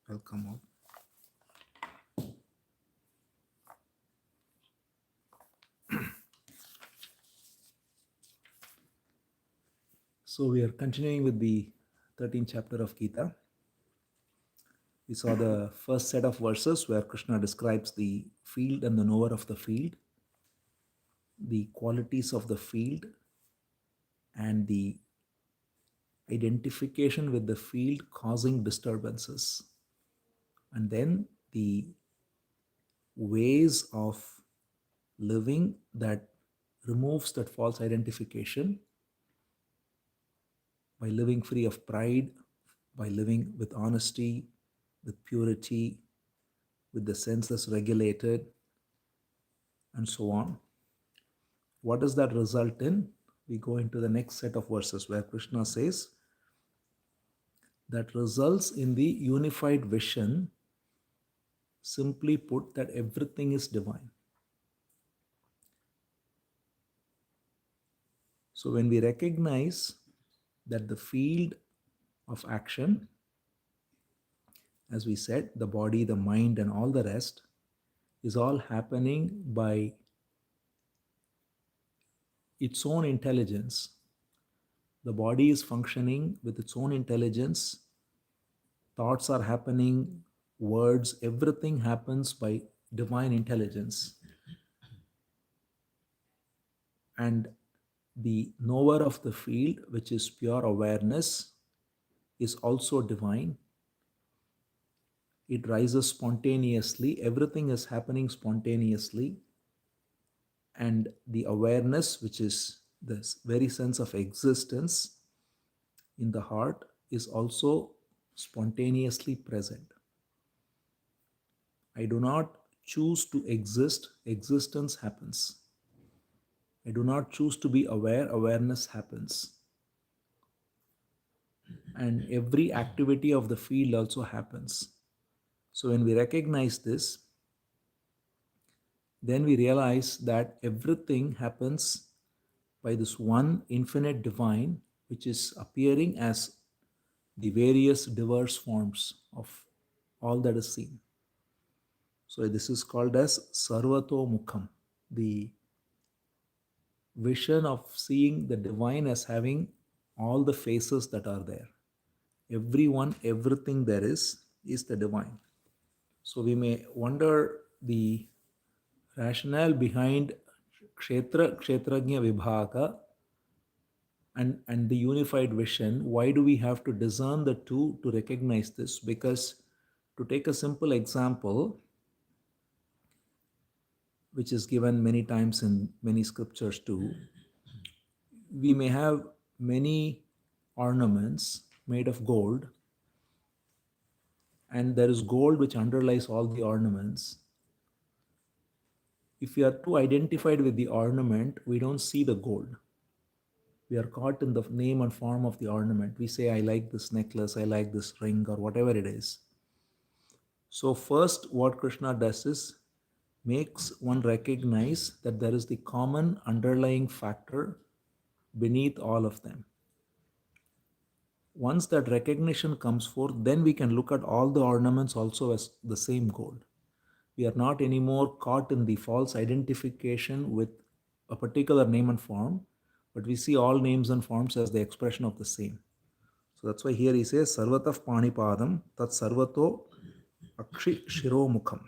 Welcome all. So we are continuing with the 13th chapter of Gita. We saw the first set of verses where Krishna describes the field and the knower of the field, the qualities of the field, and the identification with the field causing disturbances. And then the ways of living that removes that false identification by living free of pride, by living with honesty, with purity, with the senses regulated, and so on. What does that result in? We go into the next set of verses where Krishna says that results in the unified vision, simply put, that everything is divine. So when we recognize that the field of action, as we said, the body, the mind, and all the rest, is all happening by its own intelligence. The body is functioning with its own intelligence. Thoughts are happening, words, everything happens by divine intelligence. And the knower of the field, which is pure awareness, is also divine. It rises spontaneously. Everything is happening spontaneously. And the awareness, which is this very sense of existence in the heart, is also spontaneously present. I do not choose to exist, existence happens. I do not choose to be aware, awareness happens. And every activity of the field also happens. So when we recognize this, then we realize that everything happens by this one infinite divine, which is appearing as the various diverse forms of all that is seen. So this is called as Sarvato Mukham, the vision of seeing the divine as having all the faces that are there. Everyone, everything there is the divine. So we may wonder the rationale behind Kshetra, Kshetrajna Vibhaka and the unified vision. Why do we have to discern the two to recognize this? Because to take a simple example, which is given many times in many scriptures too, we may have many ornaments made of gold, and there is gold which underlies all the ornaments. If we are too identified with the ornament, we don't see the gold. We are caught in the name and form of the ornament. We say, I like this necklace, I like this ring, or whatever it is. So first, what Krishna does is makes one recognize that there is the common underlying factor beneath all of them. Once that recognition comes forth, then we can look at all the ornaments also as the same gold. We are not anymore caught in the false identification with a particular name and form, but we see all names and forms as the expression of the same. So that's why here he says, Sarvatah Panipadam Tat Sarvato Akshi Shiromukham.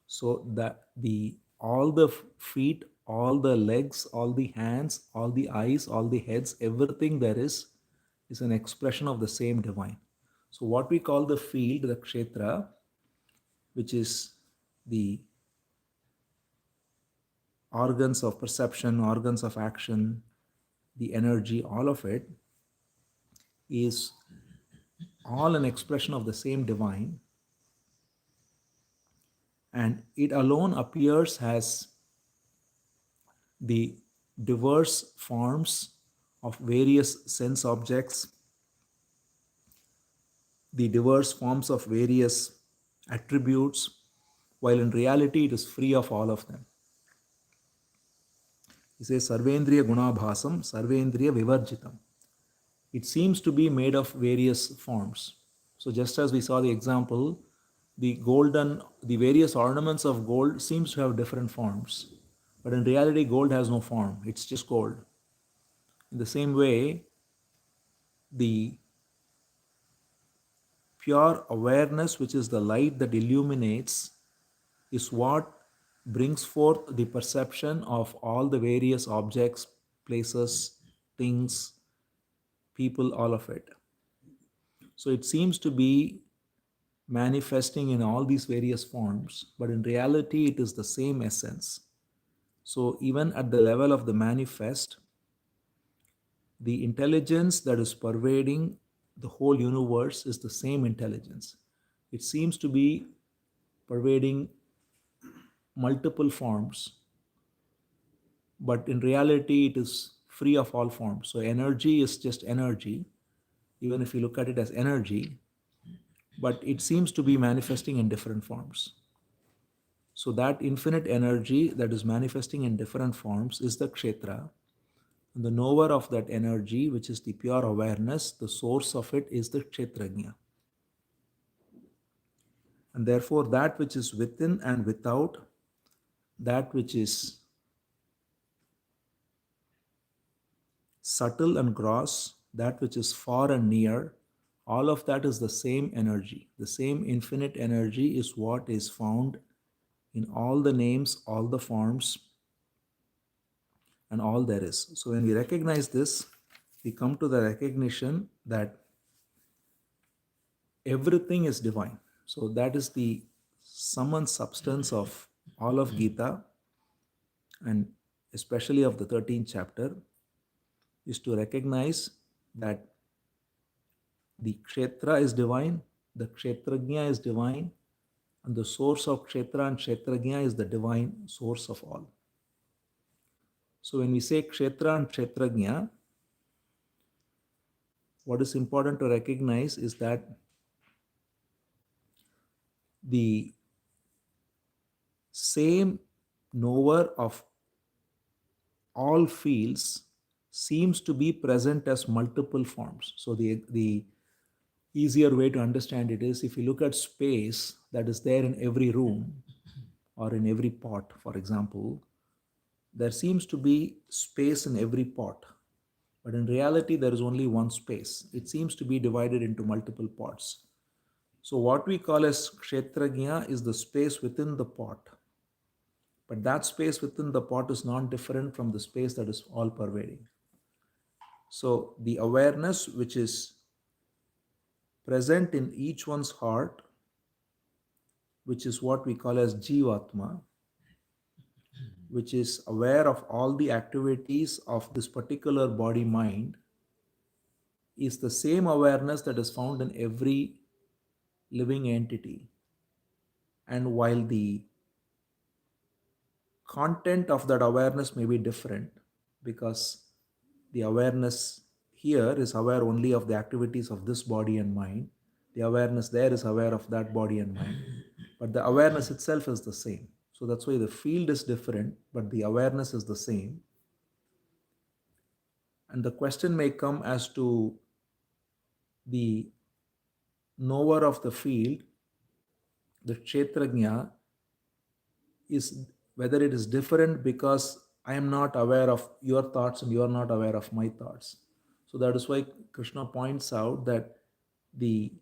So that the all the feet, all the legs, all the hands, all the eyes, all the heads, everything there is an expression of the same divine. So what we call the field, the Kshetra, which is the organs of perception, organs of action, the energy, all of it is all an expression of the same divine. And it alone appears as the diverse forms of various sense objects, the diverse forms of various attributes, while in reality it is free of all of them. He says, Sarvendriya Gunabhasam, Sarvendriya Vivarjitam. It seems to be made of various forms. So just as we saw the example, the various ornaments of gold seems to have different forms. But in reality, gold has no form. It's just gold. In the same way, the pure awareness, which is the light that illuminates, is what brings forth the perception of all the various objects, places, things, people, all of it. So it seems to be manifesting in all these various forms, but in reality, it is the same essence. So even at the level of the manifest, the intelligence that is pervading the whole universe is the same intelligence. It seems to be pervading multiple forms, but in reality, it is free of all forms. So energy is just energy, even if you look at it as energy, but it seems to be manifesting in different forms. So that infinite energy that is manifesting in different forms is the Kshetra. And the knower of that energy, which is the pure awareness, the source of it is the Kshetrajna. And therefore, that which is within and without, that which is subtle and gross, that which is far and near, all of that is the same energy. The same infinite energy is what is found in all the names, all the forms, and all there is. So when we recognize this, we come to the recognition that everything is divine. So that is the sum and substance of all of Gita, and especially of the 13th chapter, is to recognize that the Kshetra is divine, the Kshetrajna is divine, and the source of Kshetra and Kshetrajna is the divine source of all. So when we say Kshetra and Kshetrajna, what is important to recognize is that the same knower of all fields seems to be present as multiple forms. So the easier way to understand it is, if you look at space that is there in every room or in every pot, for example, there seems to be space in every pot. But in reality, there is only one space. It seems to be divided into multiple pots. So what we call as Kshetrajna is the space within the pot. But that space within the pot is not different from the space that is all pervading. So the awareness which is present in each one's heart, which is what we call as Jivatma, which is aware of all the activities of this particular body mind, is the same awareness that is found in every living entity. And while the content of that awareness may be different, because the awareness here is aware only of the activities of this body and mind, the awareness there is aware of that body and mind, but the awareness itself is the same. So that's why the field is different, but the awareness is the same. And the question may come as to the knower of the field, the Kshetrajna, is whether it is different because I am not aware of your thoughts and you are not aware of my thoughts. So that is why Krishna points out that the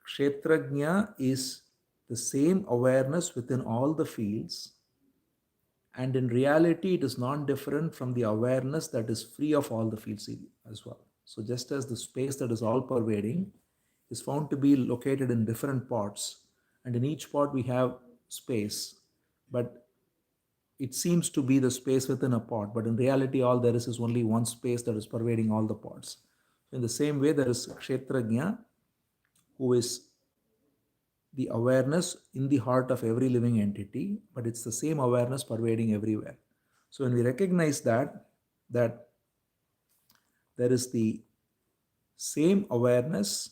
Kshetrajna is the same awareness within all the fields, and in reality, it is not different from the awareness that is free of all the fields as well. So just as the space that is all pervading is found to be located in different pots, and in each pot we have space, but it seems to be the space within a pot, but in reality, all there is only one space that is pervading all the pots. In the same way, there is Kshetrajna, who is the awareness in the heart of every living entity, but it's the same awareness pervading everywhere. So when we recognize that there is the same awareness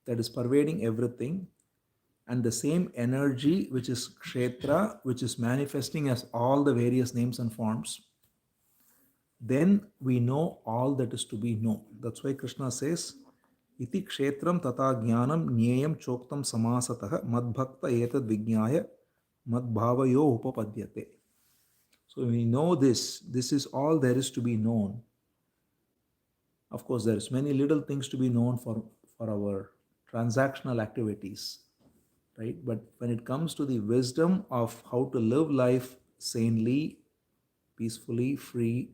that is pervading everything, and the same energy which is Kshetra, which is manifesting as all the various names and forms, then we know all that is to be known. That's why Krishna says, Iti kshetram tata jnanam nyayam choktam samasatah madbhakta etad vignaya madbhavayo upapadyate. So when we know this, this is all there is to be known. Of course, there's many little things to be known for our transactional activities, right? But when it comes to the wisdom of how to live life sanely, peacefully, free,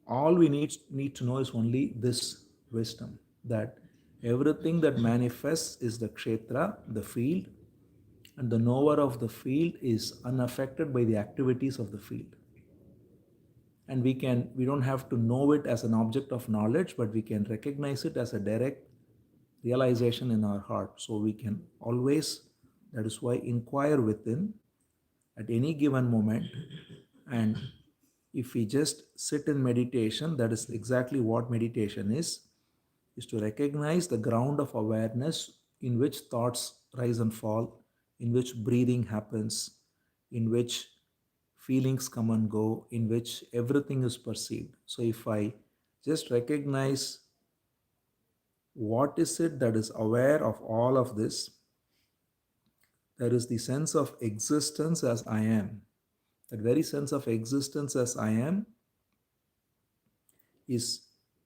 all we need to know is only this wisdom, that everything that manifests is the kshetra, the field, and the knower of the field is unaffected by the activities of the field. And we don't have to know it as an object of knowledge, but we can recognize it as a direct realization in our heart. So we can always, that is why, inquire within at any given moment. And if we just sit in meditation, that is exactly what meditation is to recognize the ground of awareness in which thoughts rise and fall, in which breathing happens, in which feelings come and go, in which everything is perceived. So if I just recognize what is it that is aware of all of this, there is the sense of existence as I am. That very sense of existence as I am is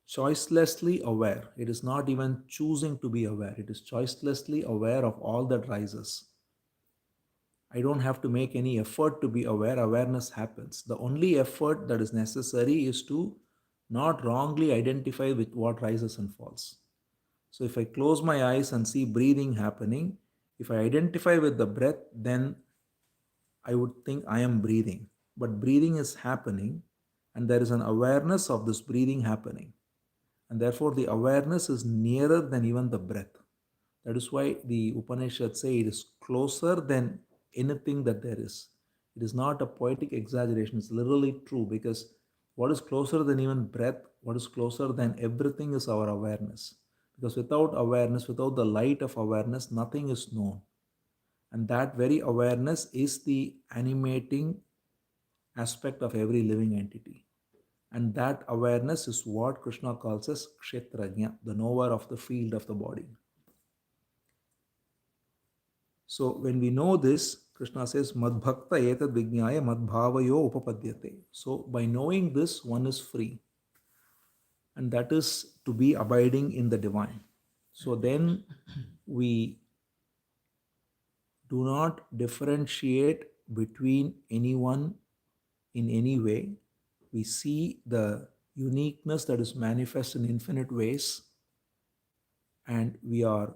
choicelessly aware. It is not even choosing to be aware. It is choicelessly aware of all that rises. I don't have to make any effort to be aware. Awareness happens. The only effort that is necessary is to not wrongly identify with what rises and falls. So if I close my eyes and see breathing happening, if I identify with the breath, then I would think I am breathing. But breathing is happening, and there is an awareness of this breathing happening. And therefore, the awareness is nearer than even the breath. That is why the Upanishads say it is closer than anything that there is. It is not a poetic exaggeration, it's literally true, because what is closer than even breath, what is closer than everything is our awareness. Because without awareness, without the light of awareness, nothing is known. And that very awareness is the animating aspect of every living entity. And that awareness is what Krishna calls as Kshetrajna, the knower of the field of the body. So when we know this, Krishna says, Madbhakta etad vijnaya madbhavayo upapadyate. So by knowing this, one is free. And that is to be abiding in the divine. So then we do not differentiate between anyone in any way. We see the uniqueness that is manifest in infinite ways, and we are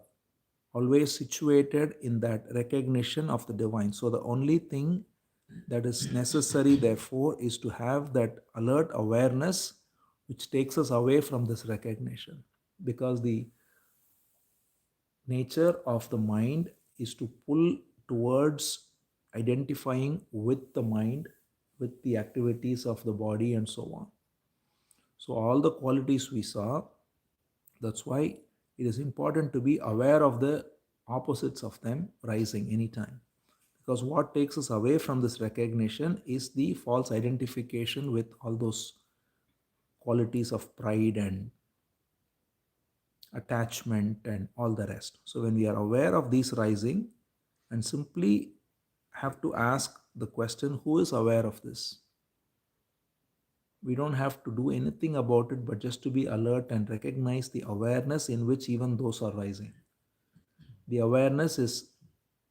always situated in that recognition of the divine. So the only thing that is necessary, therefore, is to have that alert awareness which takes us away from this recognition. Because the nature of the mind is to pull towards identifying with the mind, with the activities of the body, and so on. So, all the qualities we saw, that's why it is important to be aware of the opposites of them rising anytime. Because what takes us away from this recognition is the false identification with all those qualities of pride and attachment and all the rest. So when we are aware of these rising and simply have to ask the question, who is aware of this? We don't have to do anything about it, but just to be alert and recognize the awareness in which even those are rising. The awareness is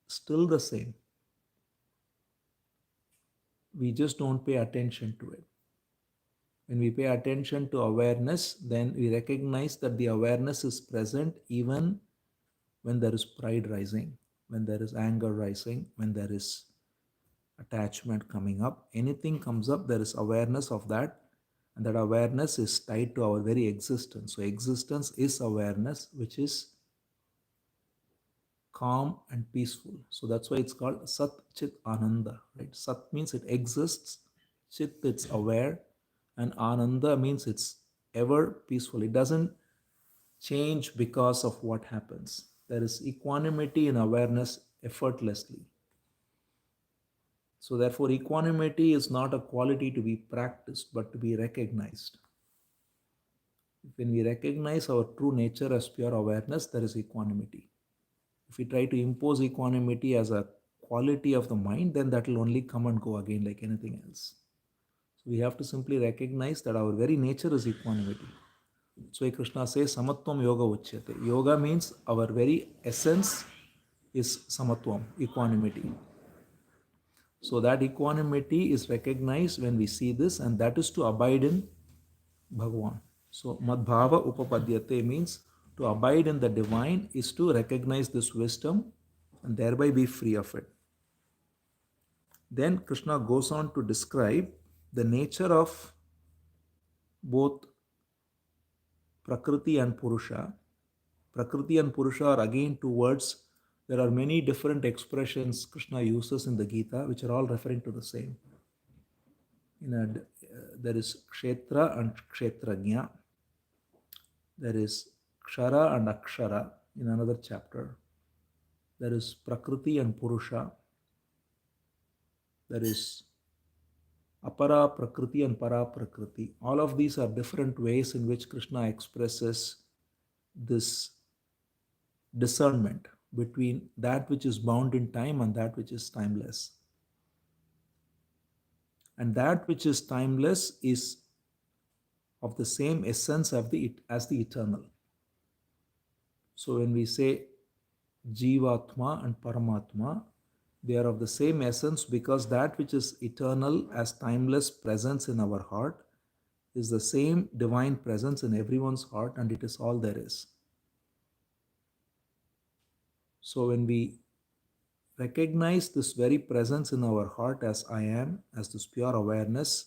still the same. We just don't pay attention to it. When we pay attention to awareness, then we recognize that the awareness is present even when there is pride rising, when there is anger rising, when there is attachment coming up. Anything comes up, there is awareness of that, and that awareness is tied to our very existence. So, existence is awareness, which is calm and peaceful. So, that's why it's called Sat Chit Ananda, right? Sat means it exists, Chit, it's aware, and Ananda means it's ever peaceful. It doesn't change because of what happens. There is equanimity in awareness effortlessly. So, therefore, equanimity is not a quality to be practiced but to be recognized. When we recognize our true nature as pure awareness, there is equanimity. If we try to impose equanimity as a quality of the mind, then that will only come and go again like anything else. So we have to simply recognize that our very nature is equanimity. So Krishna says samatvam yoga uchyate. Yoga means our very essence is samatvam, equanimity. So that equanimity is recognized when we see this, and that is to abide in Bhagavan. So madbhava upapadyate means to abide in the divine is to recognize this wisdom and thereby be free of it. Then Krishna goes on to describe the nature of both Prakriti and Purusha. Prakriti and Purusha are again two words. There are many different expressions Krishna uses in the Gita, which are all referring to the same. There is Kshetra and Kshetrajna. There is Kshara and Akshara in another chapter. There is Prakriti and Purusha. There is Apara Prakriti and Para Prakriti. All of these are different ways in which Krishna expresses this discernment between that which is bound in time and that which is timeless. And that which is timeless is of the same essence as the eternal. So when we say Jivatma and Paramatma, they are of the same essence because that which is eternal as timeless presence in our heart is the same divine presence in everyone's heart, and it is all there is. So when we recognize this very presence in our heart as I am, as this pure awareness,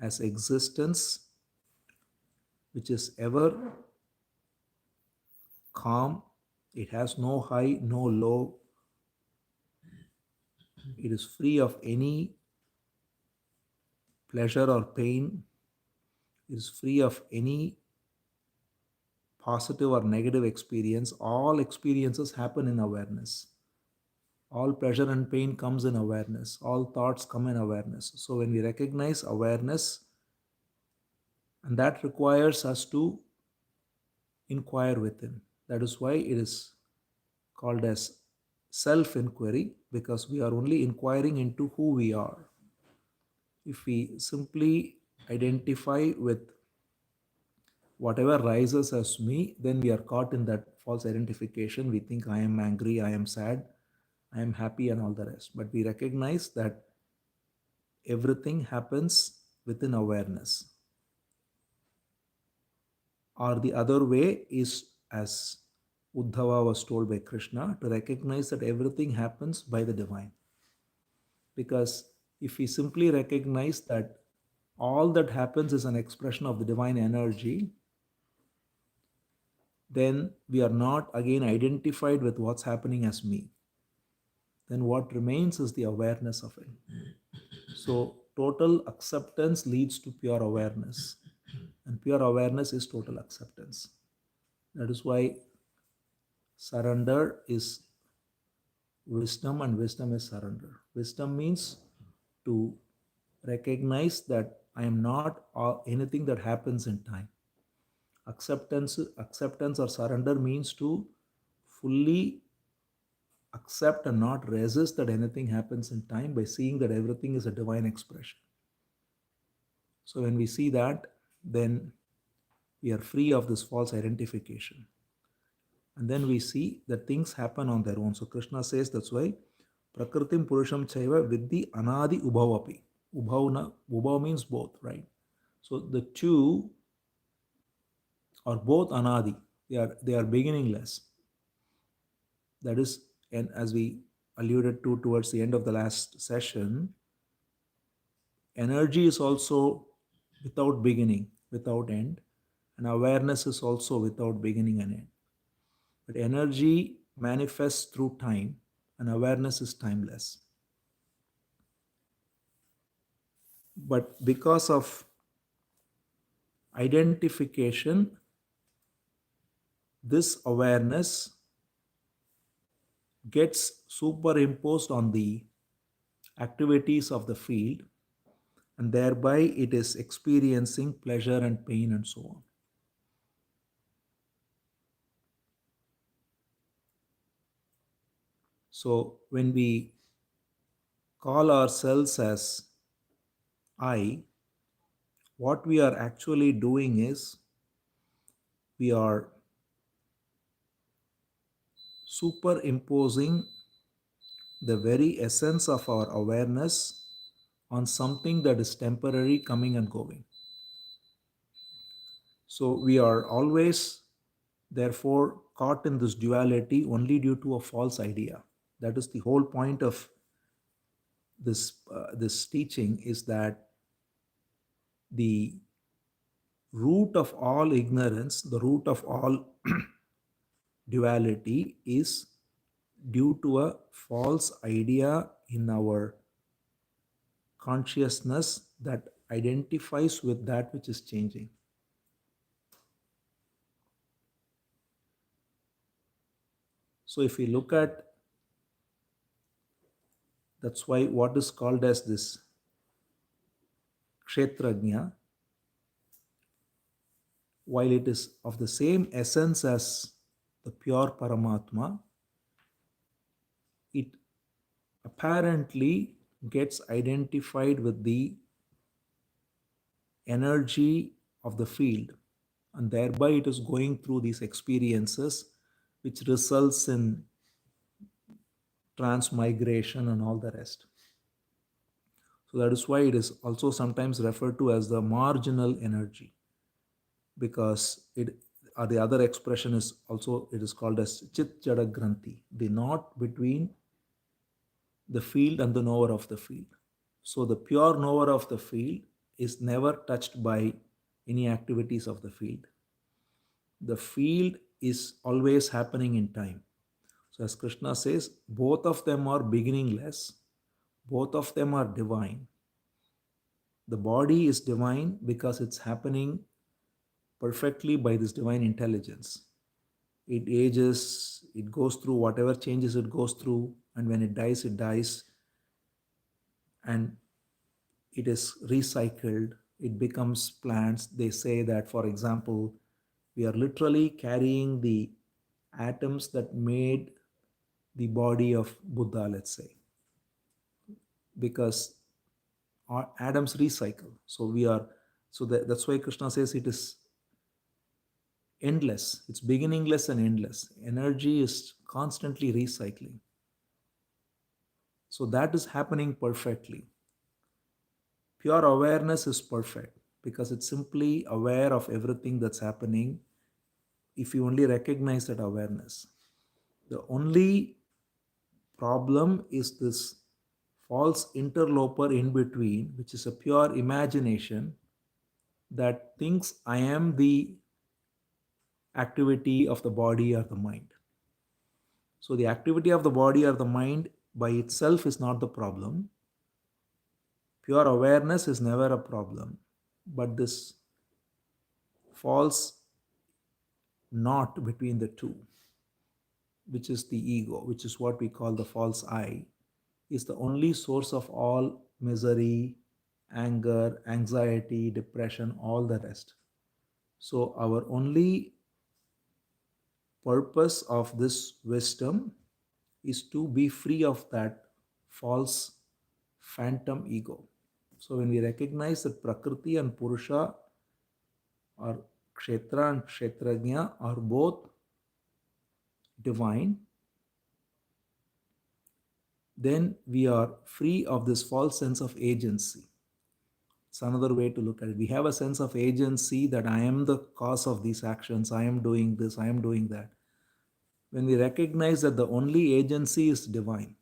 as existence, which is ever calm, it has no high, no low, it is free of any pleasure or pain, it is free of any positive or negative experience. All experiences happen in awareness. All pleasure and pain comes in awareness. All thoughts come in awareness. So when we recognize awareness, and that requires us to inquire within. That is why it is called as self-inquiry, because we are only inquiring into who we are. If we simply identify with whatever rises as me, then we are caught in that false identification. We think I am angry, I am sad, I am happy, and all the rest. But we recognize that everything happens within awareness. Or the other way is, as Uddhava was told by Krishna, to recognize that everything happens by the divine. Because if we simply recognize that all that happens is an expression of the divine energy, then we are not again identified with what's happening as me. Then what remains is the awareness of it. So total acceptance leads to pure awareness, and pure awareness is total acceptance. That is why surrender is wisdom and wisdom is surrender. Wisdom means to recognize that I am not anything that happens in time. Acceptance or surrender means to fully accept and not resist that anything happens in time by seeing that everything is a divine expression. So when we see that, then we are free of this false identification. And then we see that things happen on their own. So Krishna says that's why Prakritim Purusham Chaiva Vidhi Anadi Ubhavapi. Ubhav means both, right? So the two are both Anadi. They are beginningless. That is, and as we alluded to towards the end of the last session, energy is also without beginning, without end, and awareness is also without beginning and end. But energy manifests through time, and awareness is timeless. But because of identification, this awareness gets superimposed on the activities of the field, and thereby it is experiencing pleasure and pain and so on. So when we call ourselves as I, what we are actually doing is we are superimposing the very essence of our awareness on something that is temporary, coming and going. So we are always, therefore, caught in this duality only due to a false idea. That is the whole point of this teaching, is that the root of all ignorance, the root of all duality is due to a false idea in our consciousness that identifies with that which is changing. So if we look at, that's why what is called as this Kshetrajna, while it is of the same essence as the pure Paramatma, it apparently gets identified with the energy of the field, and thereby it is going through these experiences which results in transmigration and all the rest. So that is why it is also sometimes referred to as the marginal energy, because it, or the other expression is also, it is called as chit jada granthi, the knot between the field and the knower of the field. So the pure knower of the field is never touched by any activities of the field. The field is always happening in time. So as Krishna says, both of them are beginningless, both of them are divine. The body is divine because it's happening perfectly by this divine intelligence. It ages, it goes through whatever changes it goes through, and when it dies, and it is recycled, it becomes plants. They say that, for example, we are literally carrying the atoms that made the body of Buddha, let's say, because our atoms recycle. So we are, so that's why Krishna says it is endless. It's beginningless and endless. Energy is constantly recycling. So that is happening perfectly. Pure awareness is perfect because it's simply aware of everything that's happening if you only recognize that awareness. The only problem is this false interloper in between, which is a pure imagination that thinks I am the activity of the body or the mind. So the activity of the body or the mind by itself is not the problem. Pure awareness is never a problem. But this false knot between the two, which is the ego, which is what we call the false I, is the only source of all misery, anger, anxiety, depression, all the rest. So, our only purpose of this wisdom is to be free of that false phantom ego. So, when we recognize that Prakriti and Purusha, or Kshetra and Kshetrajna, are both divine, then we are free of this false sense of agency. It's another way to look at it. We have a sense of agency that I am the cause of these actions, I am doing this, I am doing that. When we recognize that the only agency is divine,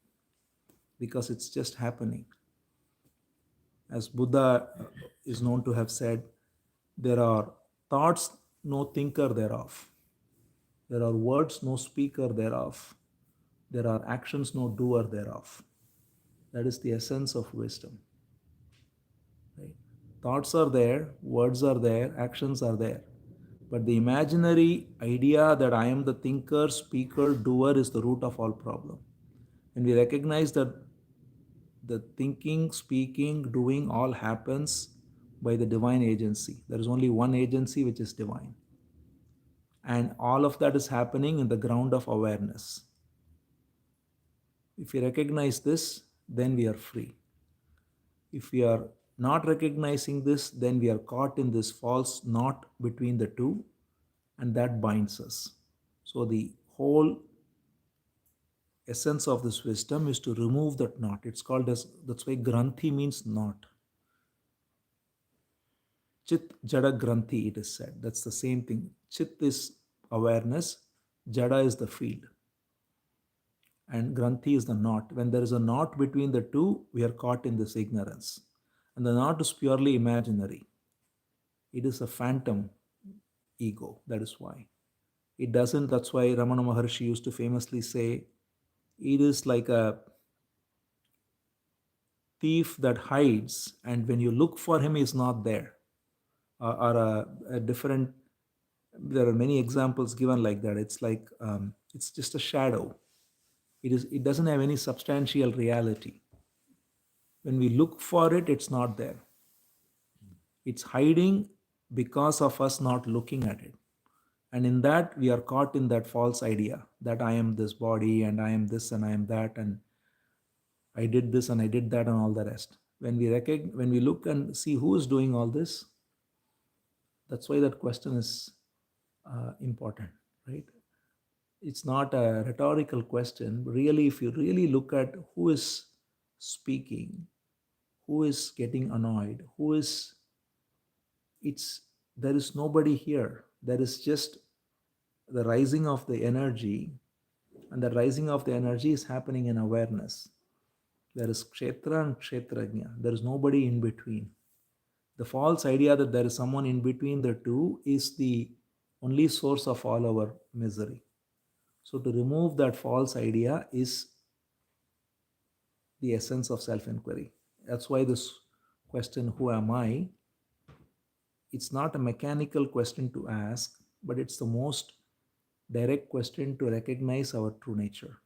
because it's just happening. As Buddha is known to have said, there are thoughts, no thinker thereof. There are words, no speaker thereof. There are actions, no doer thereof. That is the essence of wisdom. Right? Thoughts are there, words are there, actions are there. But the imaginary idea that I am the thinker, speaker, doer is the root of all problem. And we recognize that the thinking, speaking, doing all happens by the divine agency. There is only one agency which is divine. And all of that is happening in the ground of awareness. If we recognize this, then we are free. If we are not recognizing this, then we are caught in this false knot between the two, and that binds us. So, the whole essence of this wisdom is to remove that knot. It's called as, that's why granthi means knot. Chit Jada Granthi, it is said. That's the same thing. Chit is awareness, Jada is the field, and Granthi is the knot. When there is a knot between the two, we are caught in this ignorance. And the knot is purely imaginary. It is a phantom ego. That is why. It doesn't, that's why Ramana Maharshi used to famously say, it is like a thief that hides, and when you look for him, he's not there. Or a different, there are many examples given like that. It's like it's just a shadow. It doesn't have any substantial reality. When we look for it, it's not there. It's hiding because of us not looking at it. And in that, we are caught in that false idea that I am this body and I am this and I am that and I did this and I did that and all the rest. When we look and see who is doing all this, that's why that question is important, right? It's not a rhetorical question. Really, if you really look at who is speaking, who is getting annoyed, there is nobody here. There is just the rising of the energy, and the rising of the energy is happening in awareness. There is Kshetra and Kshetrajna. There is nobody in between. The false idea that there is someone in between the two is the only source of all our misery. So to remove that false idea is the essence of self-inquiry. That's why this question, who am I? It's not a mechanical question to ask, but it's the most direct question to recognize our true nature.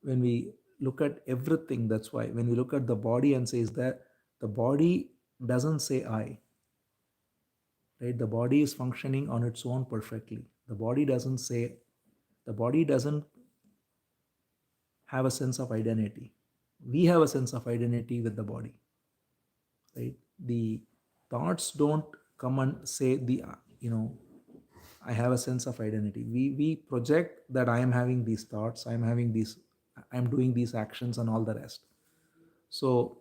When we look at everything, that's why when we look at the body and says that the body doesn't say I, right? The body is functioning on its own perfectly. The body doesn't have a sense of identity. We have a sense of identity with the body, right? The thoughts don't come and say I have a sense of identity. We project that I am having these thoughts, I'm doing these actions and all the rest. So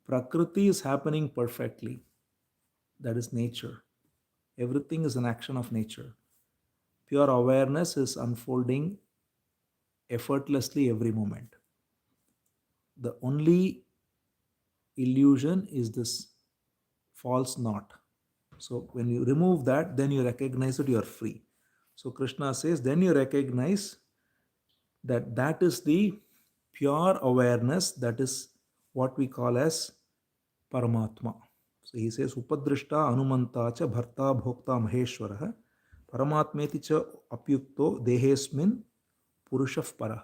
Prakriti is happening perfectly. That is nature. Everything is an action of nature. Pure awareness is unfolding effortlessly every moment. The only illusion is this false knot. So when you remove that, then you recognize that you are free. So Krishna says, then you recognize that that is the pure awareness, that is what we call as Paramatma. So he says, Upadrishta Anumanta cha Bharta Bhokta Maheshwara Paramatmeti cha Apyukto Dehesmin Purushaf Para.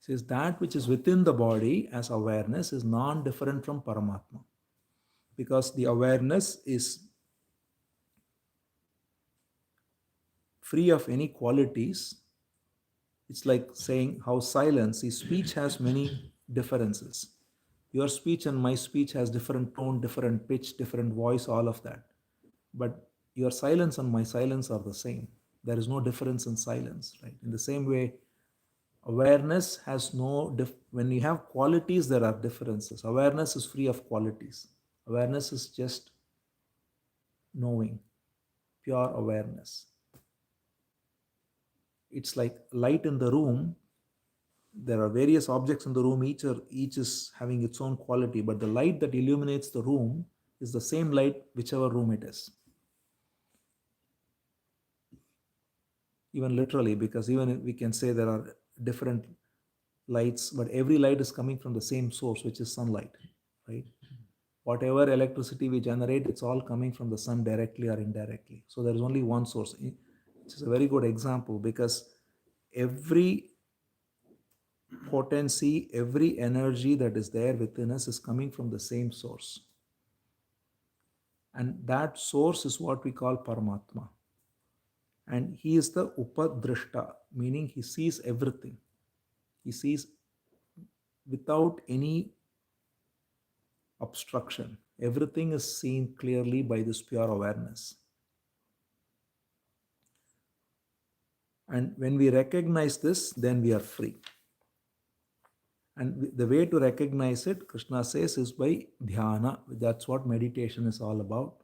He says that which is within the body as awareness is non-different from Paramatma. Because the awareness is free of any qualities. It's like saying how silence, speech has many differences. Your speech and my speech has different tone, different pitch, different voice, all of that. But your silence and my silence are the same. There is no difference in silence, right? In the same way, awareness has when you have qualities, there are differences. Awareness is free of qualities. Awareness is just knowing, pure awareness. It's like light in the room. There are various objects in the room, each is having its own quality, but the light that illuminates the room is the same light whichever room it is. Even literally, because even we can say there are different lights, but every light is coming from the same source, which is sunlight, right? Whatever electricity we generate, it's all coming from the sun directly or indirectly. So there is only one source, which is a very good example, because every potency, every energy that is there within us is coming from the same source. And that source is what we call Paramatma. And he is the Upadrishta, meaning he sees everything. He sees without any obstruction. Everything is seen clearly by this pure awareness. And when we recognize this, then we are free. And the way to recognize it, Krishna says, is by dhyana. That's what meditation is all about,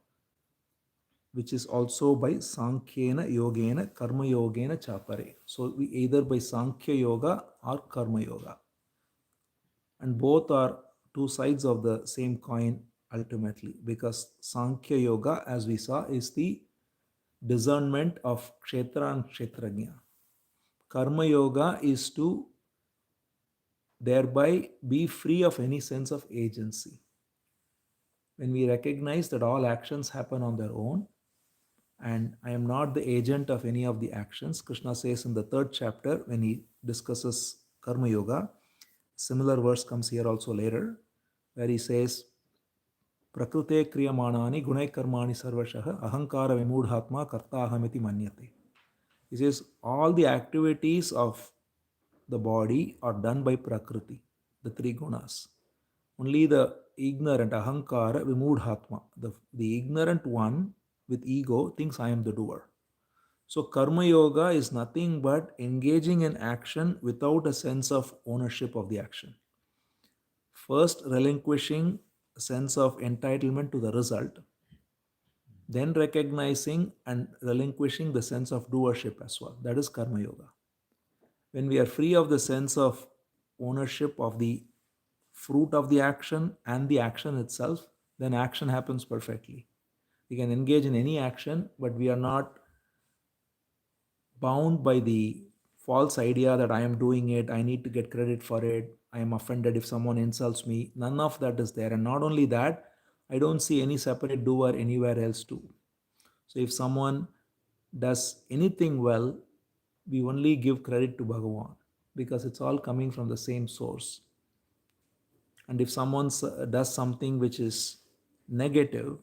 which is also by Sankhyena, Yogena, Karma Yogena Chapare. So we either by Sankhya Yoga or Karma Yoga. And both are two sides of the same coin ultimately, because Sankhya Yoga, as we saw, is the discernment of Kshetra and Kshetrajna. Karma Yoga is to thereby be free of any sense of agency. When we recognize that all actions happen on their own and I am not the agent of any of the actions, Krishna says in the third chapter when he discusses Karma Yoga, similar verse comes here also later, where he says, Prakrute kriyamanani gunai karmani sarvashah ahankara vimudhatma kartahamiti manyate. He says all the activities of the body are done by Prakriti, the three gunas. Only the ignorant, ahankara, vimudhatma, the ignorant one with ego thinks I am the doer. So karma yoga is nothing but engaging in action without a sense of ownership of the action. First relinquishing a sense of entitlement to the result, then recognizing and relinquishing the sense of doership as well. That is karma yoga. When we are free of the sense of ownership of the fruit of the action and the action itself, then action happens perfectly. We can engage in any action, but we are not bound by the false idea that I am doing it, I need to get credit for it, I am offended if someone insults me. None of that is there. And not only that, I don't see any separate doer anywhere else too. So if someone does anything well, we only give credit to Bhagavan because it's all coming from the same source. And if someone does something which is negative,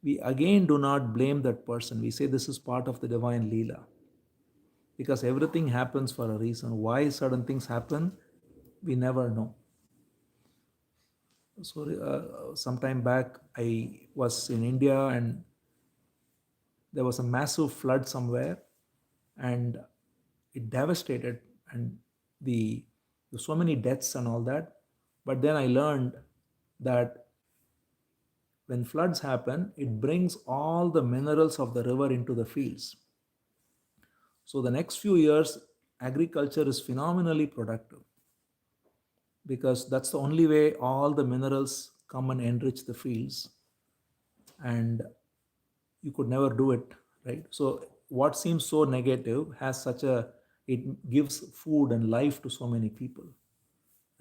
we again do not blame that person. We say this is part of the divine Leela. Because everything happens for a reason. Why certain things happen, we never know. So, sometime back, I was in India and there was a massive flood somewhere and it devastated and the so many deaths and all that. But then I learned that when floods happen, it brings all the minerals of the river into the fields. So the next few years, agriculture is phenomenally productive because that's the only way all the minerals come and enrich the fields, and you could never do it, right? So what seems so negative has such a, it gives food and life to so many people,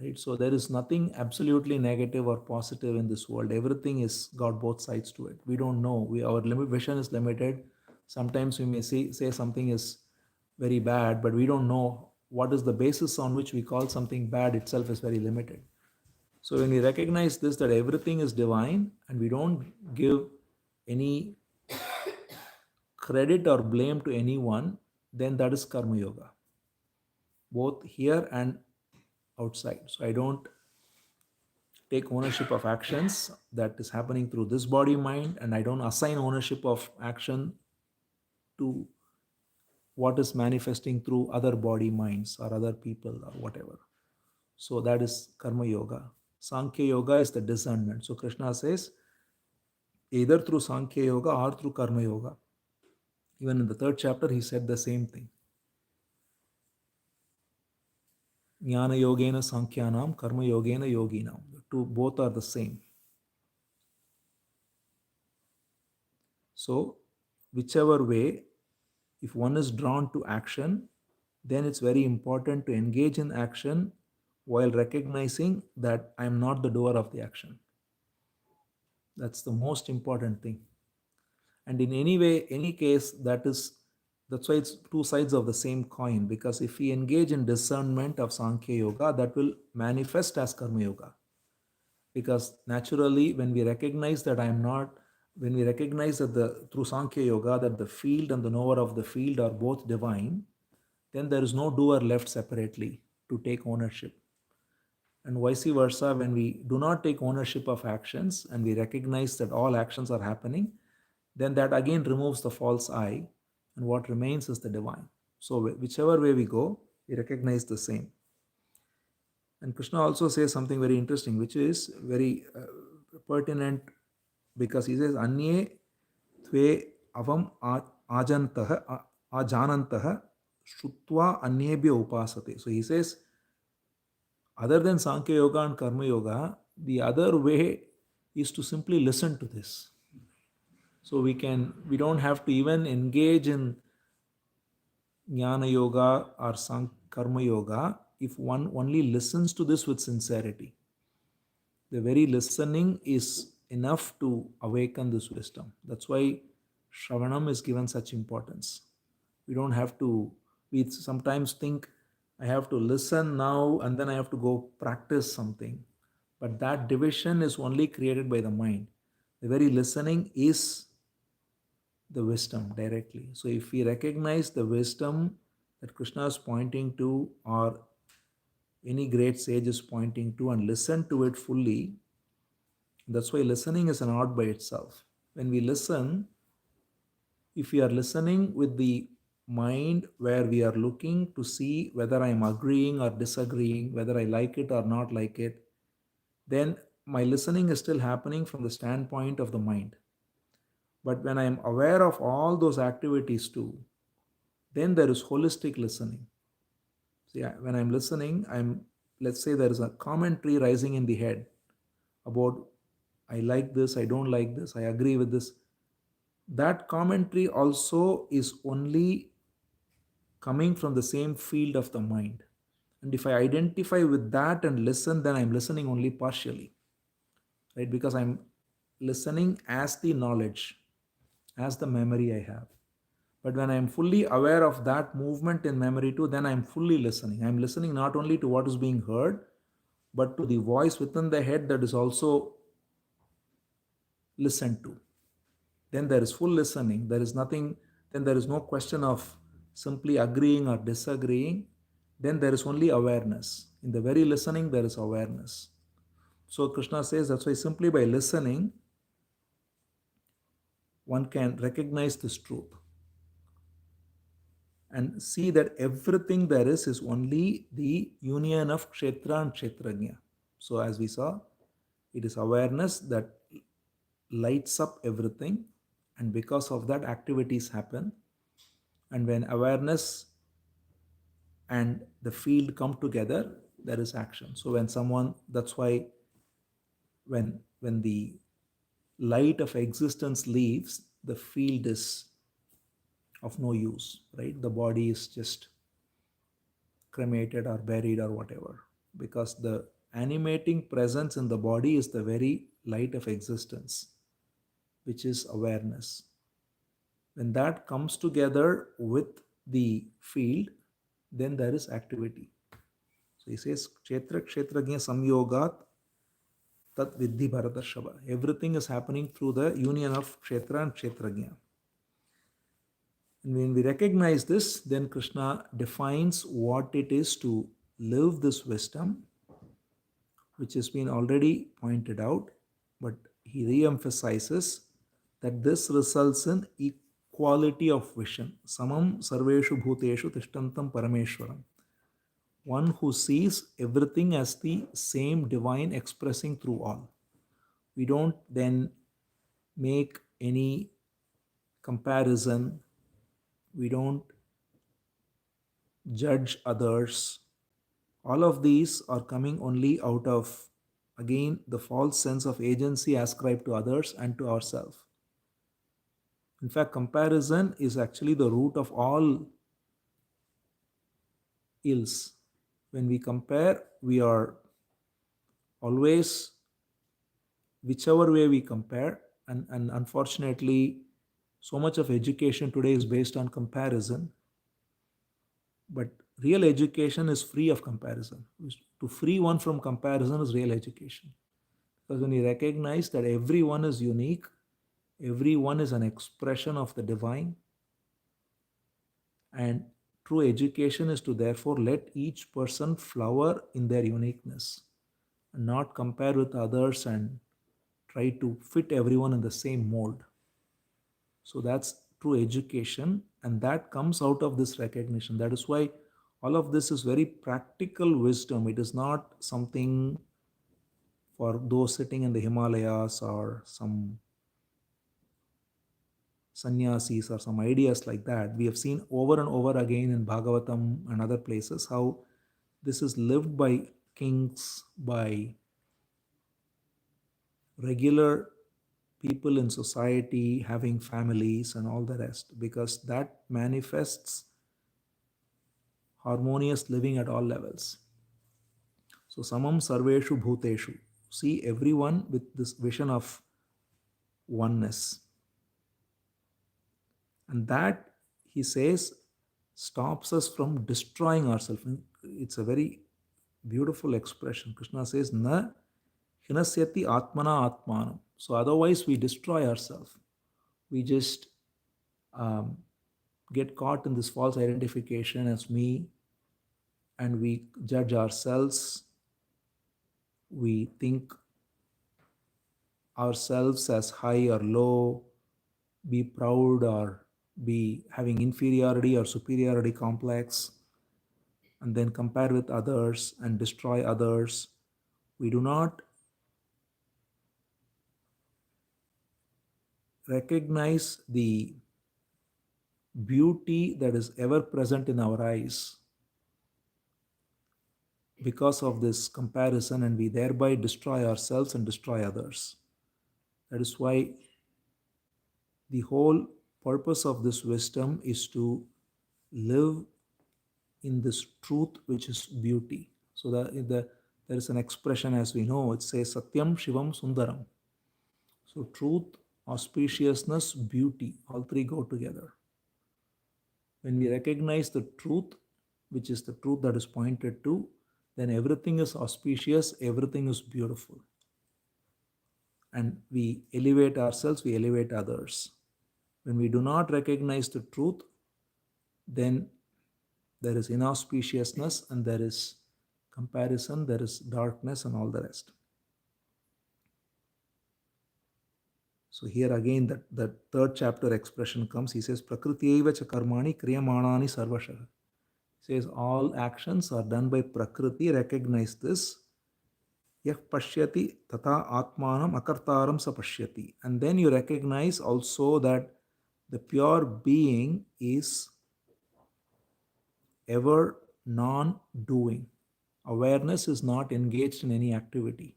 right? So there is nothing absolutely negative or positive in this world. Everything is got both sides to it. We don't know, our vision is limited. Sometimes we may say something is very bad, but we don't know what is the basis on which we call something bad itself is very limited. So when we recognize this, that everything is divine and we don't give any credit or blame to anyone, then that is karma yoga, both here and outside. So I don't take ownership of actions that is happening through this body mind, and I don't assign ownership of action to what is manifesting through other body minds or other people or whatever. So that is karma yoga. Sankhya yoga is the discernment. So Krishna says either through Sankhya yoga or through karma yoga. Even in the third chapter, he said the same thing. Jnana yogena sankhyanam, karma yogena yoginam. The two both are the same. So whichever way, if one is drawn to action, then it's very important to engage in action while recognizing that I am not the doer of the action. That's the most important thing. And in any way, any case, that's why it's two sides of the same coin. Because if we engage in discernment of Sankhya Yoga, that will manifest as Karma Yoga. Because naturally, when we recognize that I am not when we recognize that through Sankhya Yoga that the field and the knower of the field are both divine, then there is no doer left separately to take ownership. And vice versa, when we do not take ownership of actions and we recognize that all actions are happening, then that again removes the false I, and what remains is the divine. So, whichever way we go, we recognize the same. And Krishna also says something very interesting, which is very pertinent, because he says, Anye tve avam ajantah ajanantah shutva anyebhya upasate. So he says, other than Sankhya Yoga and Karma Yoga, the other way is to simply listen to this. So we don't have to even engage in Jnana Yoga or Karma Yoga if one only listens to this with sincerity. The very listening is enough to awaken this wisdom. That's why Shravanam is given such importance. We don't have to, we sometimes think I have to listen now and then I have to go practice something. But that division is only created by the mind. The very listening is the wisdom directly. So if we recognize the wisdom that Krishna is pointing to, or any great sage is pointing to, and listen to it fully, that's why listening is an art by itself. When we listen, if we are listening with the mind where we are looking to see whether I am agreeing or disagreeing, whether I like it or not like it, then my listening is still happening from the standpoint of the mind. But when I am aware of all those activities too, then there is holistic listening. See, when I'm listening, let's say there is a commentary rising in the head about I like this, I don't like this, I agree with this. That commentary also is only coming from the same field of the mind. And if I identify with that and listen, then I'm listening only partially, right? Because I'm listening as the knowledge, as the memory I have. But when I'm fully aware of that movement in memory too, then I'm fully listening. I'm listening not only to what is being heard, but to the voice within the head that is also listened to. Then there is full listening. There is nothing, then there is no question of simply agreeing or disagreeing. Then there is only awareness. In the very listening, there is awareness. So Krishna says that's why simply by listening, one can recognize this truth and see that everything there is only the union of Kshetra and Kshetrajna. So as we saw, it is awareness that lights up everything, and because of that activities happen. And when awareness and the field come together, there is action. So when someone, that's why when the light of existence leaves, the field is of no use, right? The body is just cremated or buried or whatever, because the animating presence in the body is the very light of existence, which is awareness. When that comes together with the field, then there is activity. So he says, Kshetra Kshetrajna Samyogat Tat Vidhi Bharatarshava. Everything is happening through the union of Kshetra and Kshetrajna. And when we recognize this, then Krishna defines what it is to live this wisdom, which has been already pointed out, but he re-emphasizes that this results in equality of vision. Samam sarveshu bhuteshu tishtantam parameshwaram. One who sees everything as the same divine expressing through all. We don't then make any comparison. We don't judge others. All of these are coming only out of, again, the false sense of agency ascribed to others and to ourselves. In fact, comparison is actually the root of all ills. When we compare, we are always, whichever way we compare, and unfortunately, so much of education today is based on comparison. But real education is free of comparison. To free one from comparison is real education. Because when you recognize that everyone is unique, Everyone is an expression of the divine, and true education is to therefore let each person flower in their uniqueness and not compare with others and try to fit everyone in the same mold. So that's true education, and that comes out of this recognition. That is why all of this is very practical wisdom. It is not something for those sitting in the Himalayas or some sannyasis or some ideas like that. We have seen over and over again in Bhagavatam and other places how this is lived by kings, by regular people in society, having families, and all the rest, because that manifests harmonious living at all levels. So, samam sarveshu bhuteshu. See everyone with this vision of oneness. And that, he says, stops us from destroying ourselves. It's a very beautiful expression. Krishna says, Na hinasyati atmana atmanam. So otherwise we destroy ourselves. We just get caught in this false identification as me, and we judge ourselves. We think ourselves as high or low, be proud or be having inferiority or superiority complex, and then compare with others and destroy others. We do not recognize the beauty that is ever present in our eyes because of this comparison, and we thereby destroy ourselves and destroy others. That is why the whole purpose of this wisdom is to live in this truth which is beauty. So there is an expression, as we know, it says Satyam Shivam Sundaram. So truth, auspiciousness, beauty, all three go together. When we recognize the truth, which is the truth that is pointed to, then everything is auspicious, everything is beautiful. And we elevate ourselves, we elevate others. When we do not recognize the truth, then there is inauspiciousness and there is comparison, there is darkness, and all the rest. So here again, that third chapter expression comes. He says, Prakriti cha karmani kriyamanani sarvashah. He says, all actions are done by Prakriti. Recognize this. Yah pashyati tata atmanam akartaram sa pashyati. And then you recognize also that the pure being is ever non-doing. Awareness is not engaged in any activity.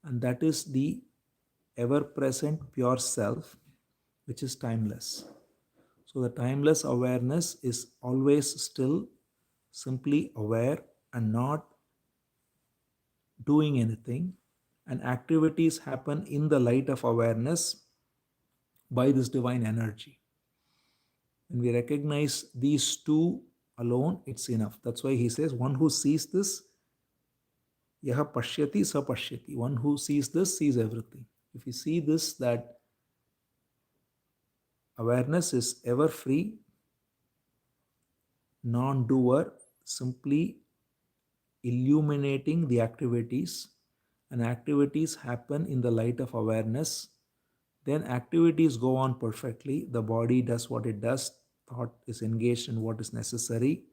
And that is the ever-present pure self, which is timeless. So the timeless awareness is always still, simply aware and not doing anything. And activities happen in the light of awareness by this divine energy. When we recognize these two alone, it's enough. That's why he says, one who sees this, yaha pashyati sa pashyati. One who sees this sees everything. If you see this, that awareness is ever free, non-doer, simply illuminating the activities, and activities happen in the light of awareness, then activities go on perfectly. The body does what it does, thought is engaged in what is necessary.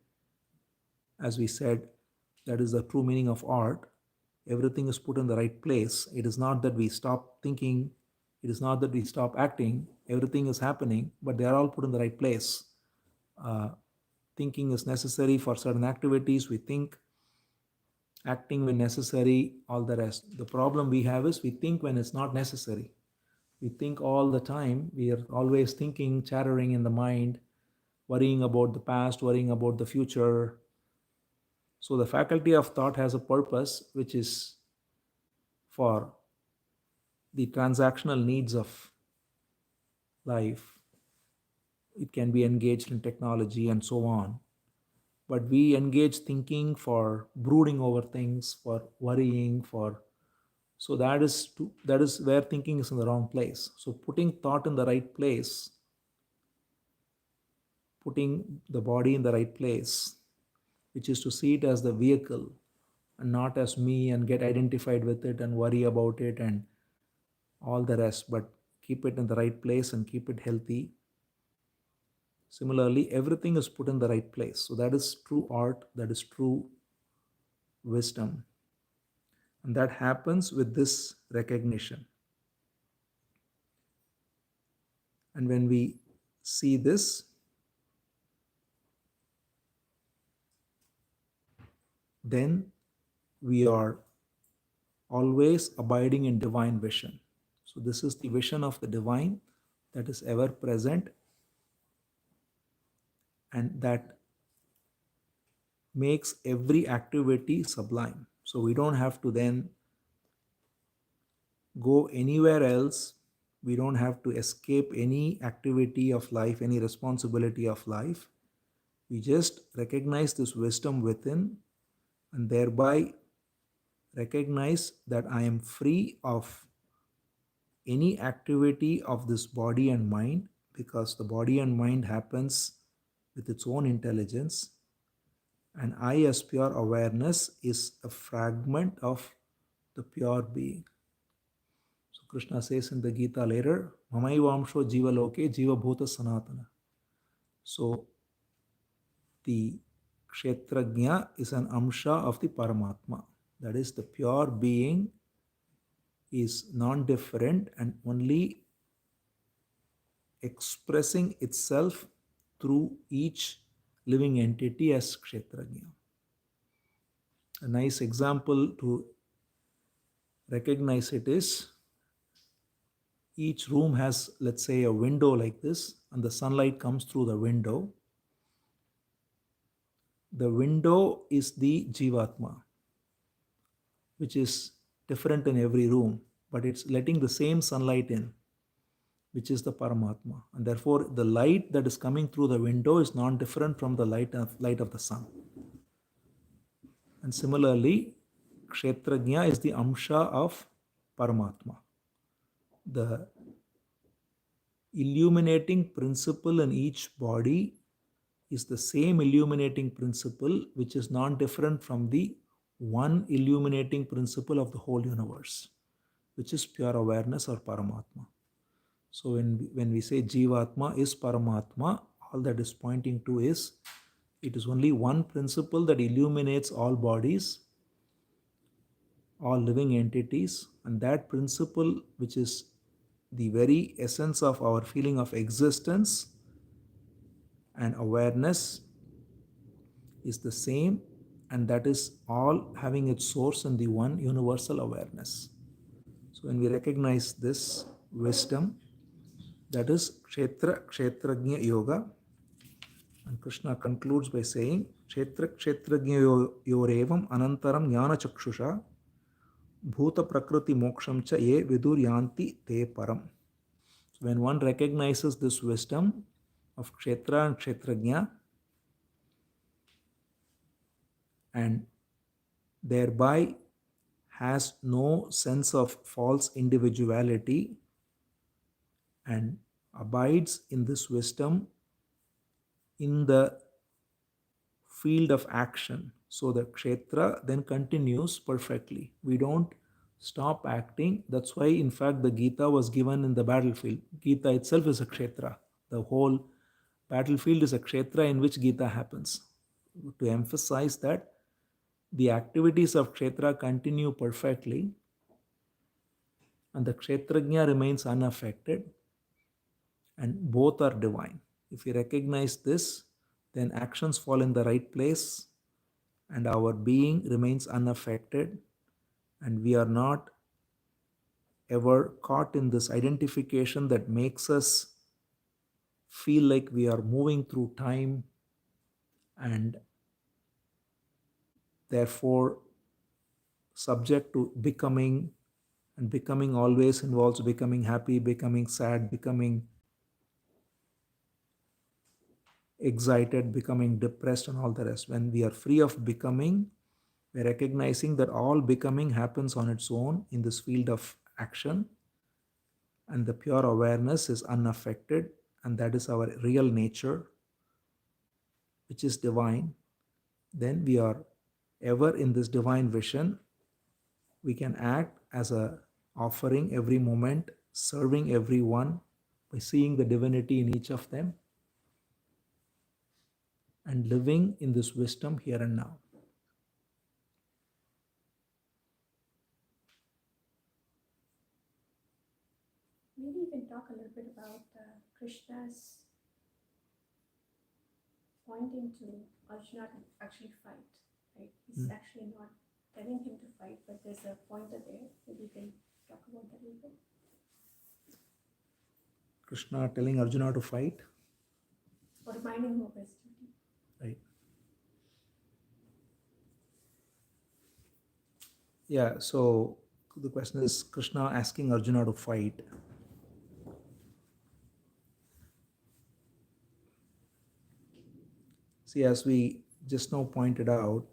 As we said, that is the true meaning of art. Everything is put in the right place. It is not that we stop thinking, it is not that we stop acting. Everything is happening, but they are all put in the right place. Thinking is necessary for certain activities. We think, acting when necessary, all the rest. The problem we have is we think when it's not necessary. We think all the time. We are always thinking, chattering in the mind, worrying about the past, worrying about the future. So the faculty of thought has a purpose, which is for the transactional needs of life. It can be engaged in technology and so on. But we engage thinking for brooding over things, for worrying, for So that is where thinking is in the wrong place. So putting thought in the right place, putting the body in the right place, which is to see it as the vehicle and not as me and get identified with it and worry about it and all the rest, but keep it in the right place and keep it healthy. Similarly, everything is put in the right place. So that is true art, that is true wisdom. And that happens with this recognition. And when we see this, then we are always abiding in divine vision. So this is the vision of the divine that is ever present and that makes every activity sublime. So we don't have to then go anywhere else. We don't have to escape any activity of life, any responsibility of life. We just recognize this wisdom within and thereby recognize that I am free of any activity of this body and mind, because the body and mind happens with its own intelligence, and I as pure awareness is a fragment of the pure being. So Krishna says in the Gita later, Mamaivamsho jiva loke jiva bhuta sanatana. So the Kshetrajna is an amsha of the Paramatma. That is, the pure being is non-different and only expressing itself through each living entity as Kshetrajna. A nice example to recognize it is, each room has, let's say, a window like this, and the sunlight comes through the window. The window is the Jivatma, which is different in every room, but it's letting the same sunlight in, which is the Paramatma. And therefore, the light that is coming through the window is non different from the light of the sun. And similarly, Kshetrajna is the Amsha of Paramatma. The illuminating principle in each body is the same illuminating principle which is non different from the one illuminating principle of the whole universe, which is pure awareness or Paramatma. So when we say Jivatma is Paramatma, all that is pointing to is it is only one principle that illuminates all bodies, all living entities, and that principle, which is the very essence of our feeling of existence and awareness, is the same, and that is all having its source in the one universal awareness. So when we recognize this wisdom, that is Kshetrajna Yoga. And Krishna concludes by saying, Kshetrajna yorevam anantaram jnana chakshusha bhuta prakriti moksham cha ye vidur yanti te param. So when one recognizes this wisdom of Kshetra and Kshetrajna, and thereby has no sense of false individuality and abides in this wisdom in the field of action. So the Kshetra then continues perfectly. We don't stop acting. That's why, in fact, the Gita was given in the battlefield. Gita itself is a Kshetra. The whole battlefield is a Kshetra in which Gita happens. To emphasize that the activities of Kshetra continue perfectly and the Kshetrajna remains unaffected, and both are divine. If we recognize this, then actions fall in the right place and our being remains unaffected, and we are not ever caught in this identification that makes us feel like we are moving through time, and therefore subject to becoming, and becoming always involves becoming happy, becoming sad, becoming excited, becoming depressed, and all the rest. When we are free of becoming, We're recognizing that all becoming happens on its own in this field of action, and the pure awareness is unaffected, and that is our real nature, which is divine. Then we are ever in this divine vision. We can act as a offering every moment, serving everyone by seeing the divinity in each of them and living in this wisdom here and now. Maybe you can talk a little bit about Krishna's pointing to Arjuna to actually fight, right? He's actually not telling him to fight, but there's a pointer there. Maybe you can talk about that a little bit. Krishna telling Arjuna to fight. Or reminding him of his duty. Right. Yeah, so the question is Krishna asking Arjuna to fight. See, as we just now pointed out,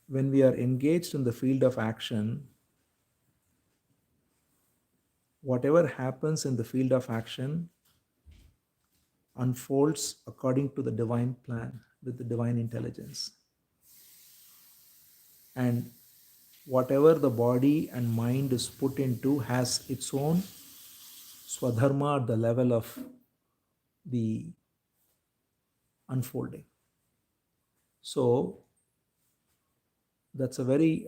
when we are engaged in the field of action, whatever happens in the field of action unfolds according to the divine plan with the divine intelligence. And whatever the body and mind is put into has its own swadharma at the level of the unfolding. So that's a very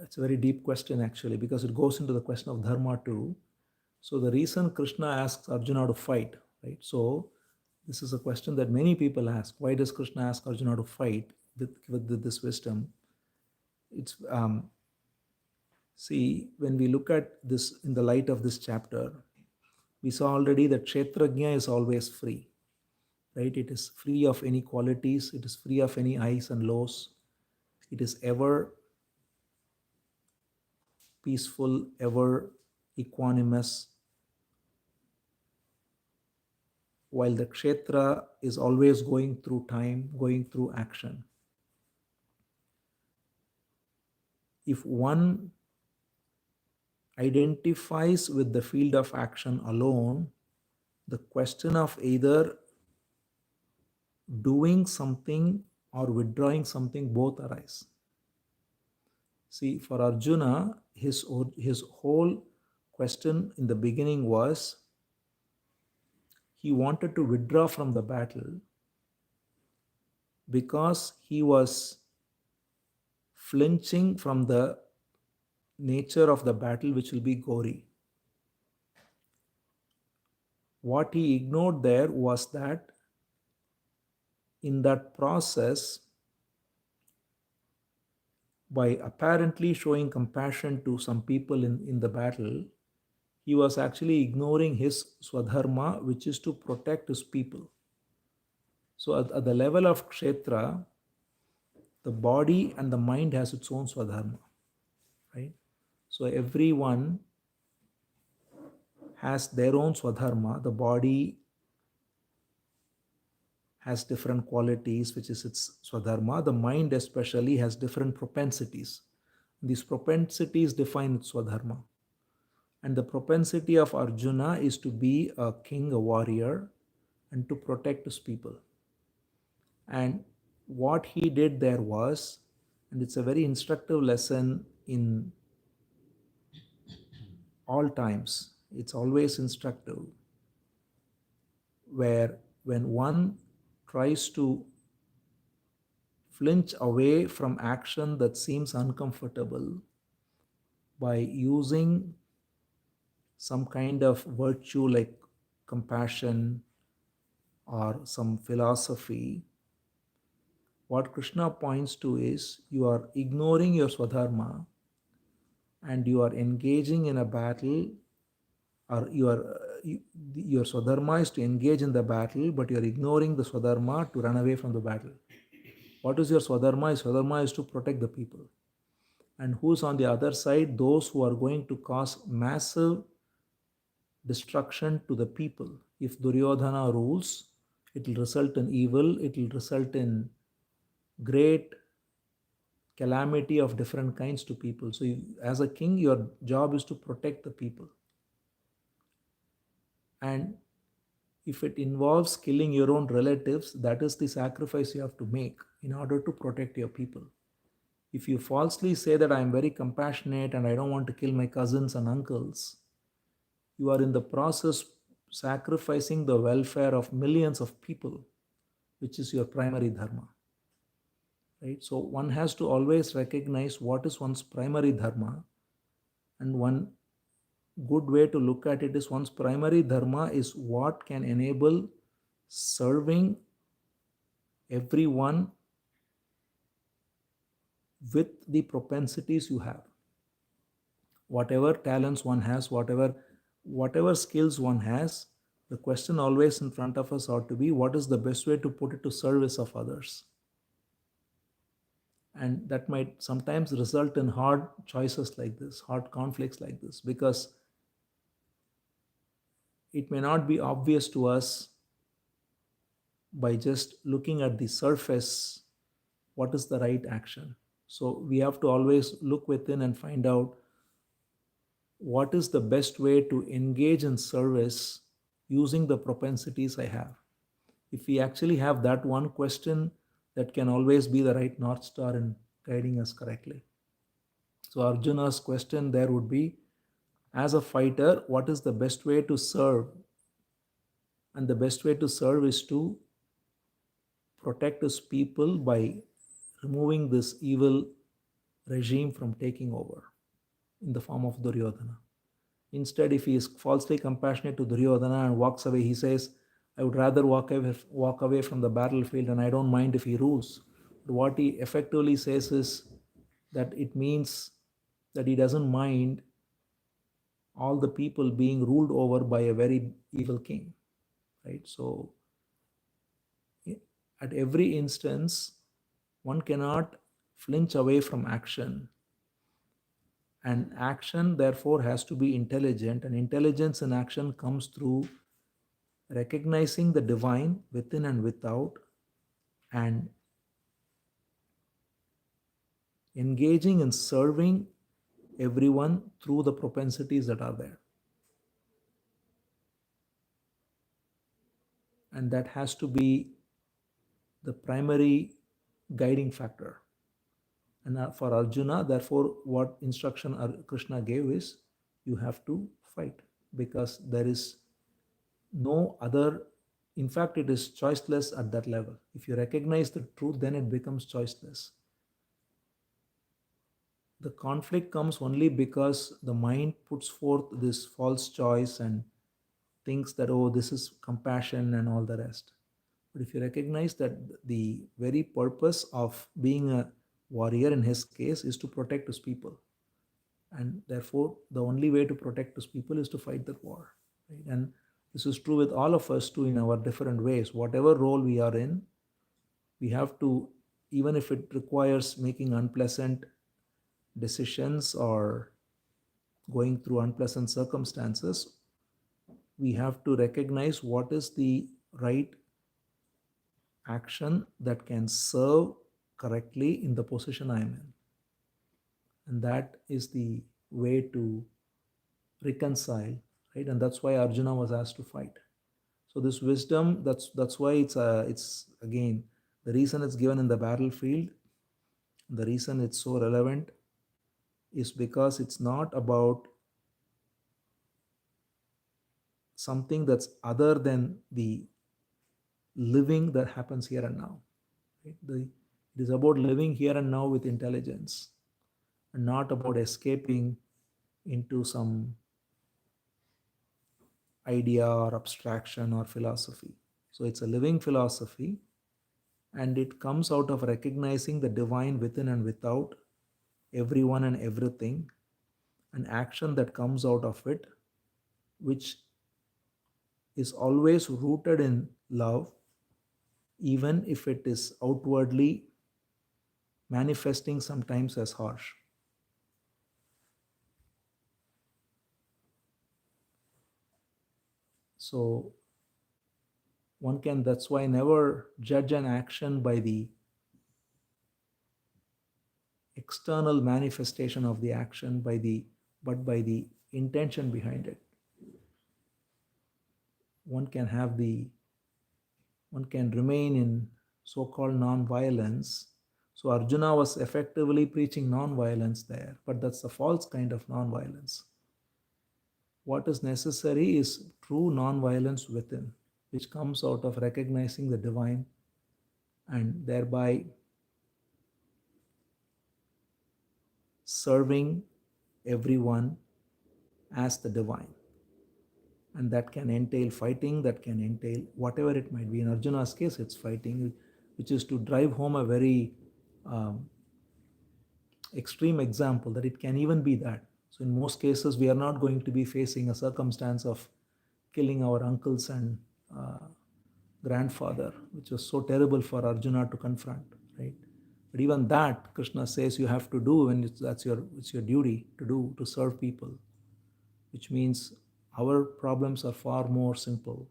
it's a very deep question actually, because it goes into the question of dharma too. So the reason Krishna asks Arjuna to fight, right? So this is a question that many people ask. Why does Krishna ask Arjuna to fight with this wisdom? It's see, when we look at this in the light of this chapter, we saw already that Kshetrajna is always free, right? It is free of any qualities, it is free of any highs and lows, it is ever peaceful, ever equanimous, while the Kshetra is always going through time, going through action. If one identifies with the field of action alone, the question of either doing something or withdrawing something both arise. See, for Arjuna, his whole question in the beginning was he wanted to withdraw from the battle because he was flinching from the nature of the battle, which will be gory. What he ignored there was that in that process, by apparently showing compassion to some people in the battle, he was actually ignoring his swadharma, which is to protect his people. So at the level of Kshetra, the body and the mind has its own swadharma, right? So everyone has their own swadharma. The body has different qualities, which is its swadharma. The mind especially has different propensities. These propensities define its swadharma. And the propensity of Arjuna is to be a king, a warrior, and to protect his people. And what he did there was, and it's a very instructive lesson in all times, it's always instructive, where when one tries to flinch away from action that seems uncomfortable by using some kind of virtue like compassion or some philosophy, what Krishna points to is you are ignoring your swadharma and you are engaging in a battle, or your swadharma is to engage in the battle, but you are ignoring the swadharma to run away from the battle. What is your swadharma? Swadharma is to protect the people. And who's on the other side? Those who are going to cause massive destruction to the people. If Duryodhana rules, it will result in evil, it will result in great calamity of different kinds to people. So, as a king, your job is to protect the people. And if it involves killing your own relatives, that is the sacrifice you have to make in order to protect your people. If you falsely say that I am very compassionate and I don't want to kill my cousins and uncles, you are in the process sacrificing the welfare of millions of people, which is your primary dharma. Right? So one has to always recognize what is one's primary dharma, and one good way to look at it is one's primary dharma is what can enable serving everyone with the propensities you have. Whatever talents one has, whatever skills one has, the question always in front of us ought to be, what is the best way to put it to service of others? And that might sometimes result in hard choices like this, hard conflicts like this, because it may not be obvious to us by just looking at the surface what is the right action. So we have to always look within and find out what is the best way to engage in service using the propensities I have. If we actually have that one question, that can always be the right North Star in guiding us correctly. So Arjuna's question there would be, as a fighter, what is the best way to serve? And the best way to serve is to protect his people by removing this evil regime from taking over in the form of Duryodhana. Instead, if he is falsely compassionate to Duryodhana and walks away, he says, I would rather walk away from the battlefield and I don't mind if he rules. But what he effectively says is that it means that he doesn't mind all the people being ruled over by a very evil king. Right? So, at every instance, one cannot flinch away from action. And action, therefore, has to be intelligent. And intelligence in action comes through recognizing the divine within and without, and engaging in serving everyone through the propensities that are there. And that has to be the primary guiding factor. And for Arjuna, therefore, what instruction Krishna gave is, you have to fight, because there is no other. In fact, it is choiceless at that level. If you recognize the truth, then it becomes choiceless. The conflict comes only because the mind puts forth this false choice and thinks that, oh, this is compassion and all the rest. But if you recognize that the very purpose of being a warrior in his case is to protect his people, and therefore the only way to protect his people is to fight that war. Right? And this is true with all of us too, in our different ways. Whatever role we are in, we have to, even if it requires making unpleasant decisions or going through unpleasant circumstances, we have to recognize what is the right action that can serve correctly in the position I am in. And that is the way to reconcile, right? And that's why Arjuna was asked to fight. So this wisdom, that's why it's again, the reason it's given in the battlefield, the reason it's so relevant is because it's not about something that's other than the living that happens here and now. Right? It is about living here and now with intelligence, and not about escaping into some idea or abstraction or philosophy. So it's a living philosophy, and it comes out of recognizing the divine within and without everyone and everything, an action that comes out of it, which is always rooted in love, even if it is outwardly manifesting sometimes as harsh. So one can, that's why never judge an action by the external manifestation of the action, but by the intention behind it. One can have the, one can remain in so-called non-violence. So Arjuna was effectively preaching non-violence there, but that's a false kind of non-violence. What is necessary is true non-violence within, which comes out of recognizing the divine and thereby serving everyone as the divine. And that can entail fighting, that can entail whatever it might be. In Arjuna's case, it's fighting, which is to drive home a very um, extreme example that it can even be that. So, in most cases, we are not going to be facing a circumstance of killing our uncles and uh, grandfather, which was so terrible for Arjuna to confront, right? But even that, Krishna says you have to do, and it's your duty to do, to serve people, which means our problems are far more simple,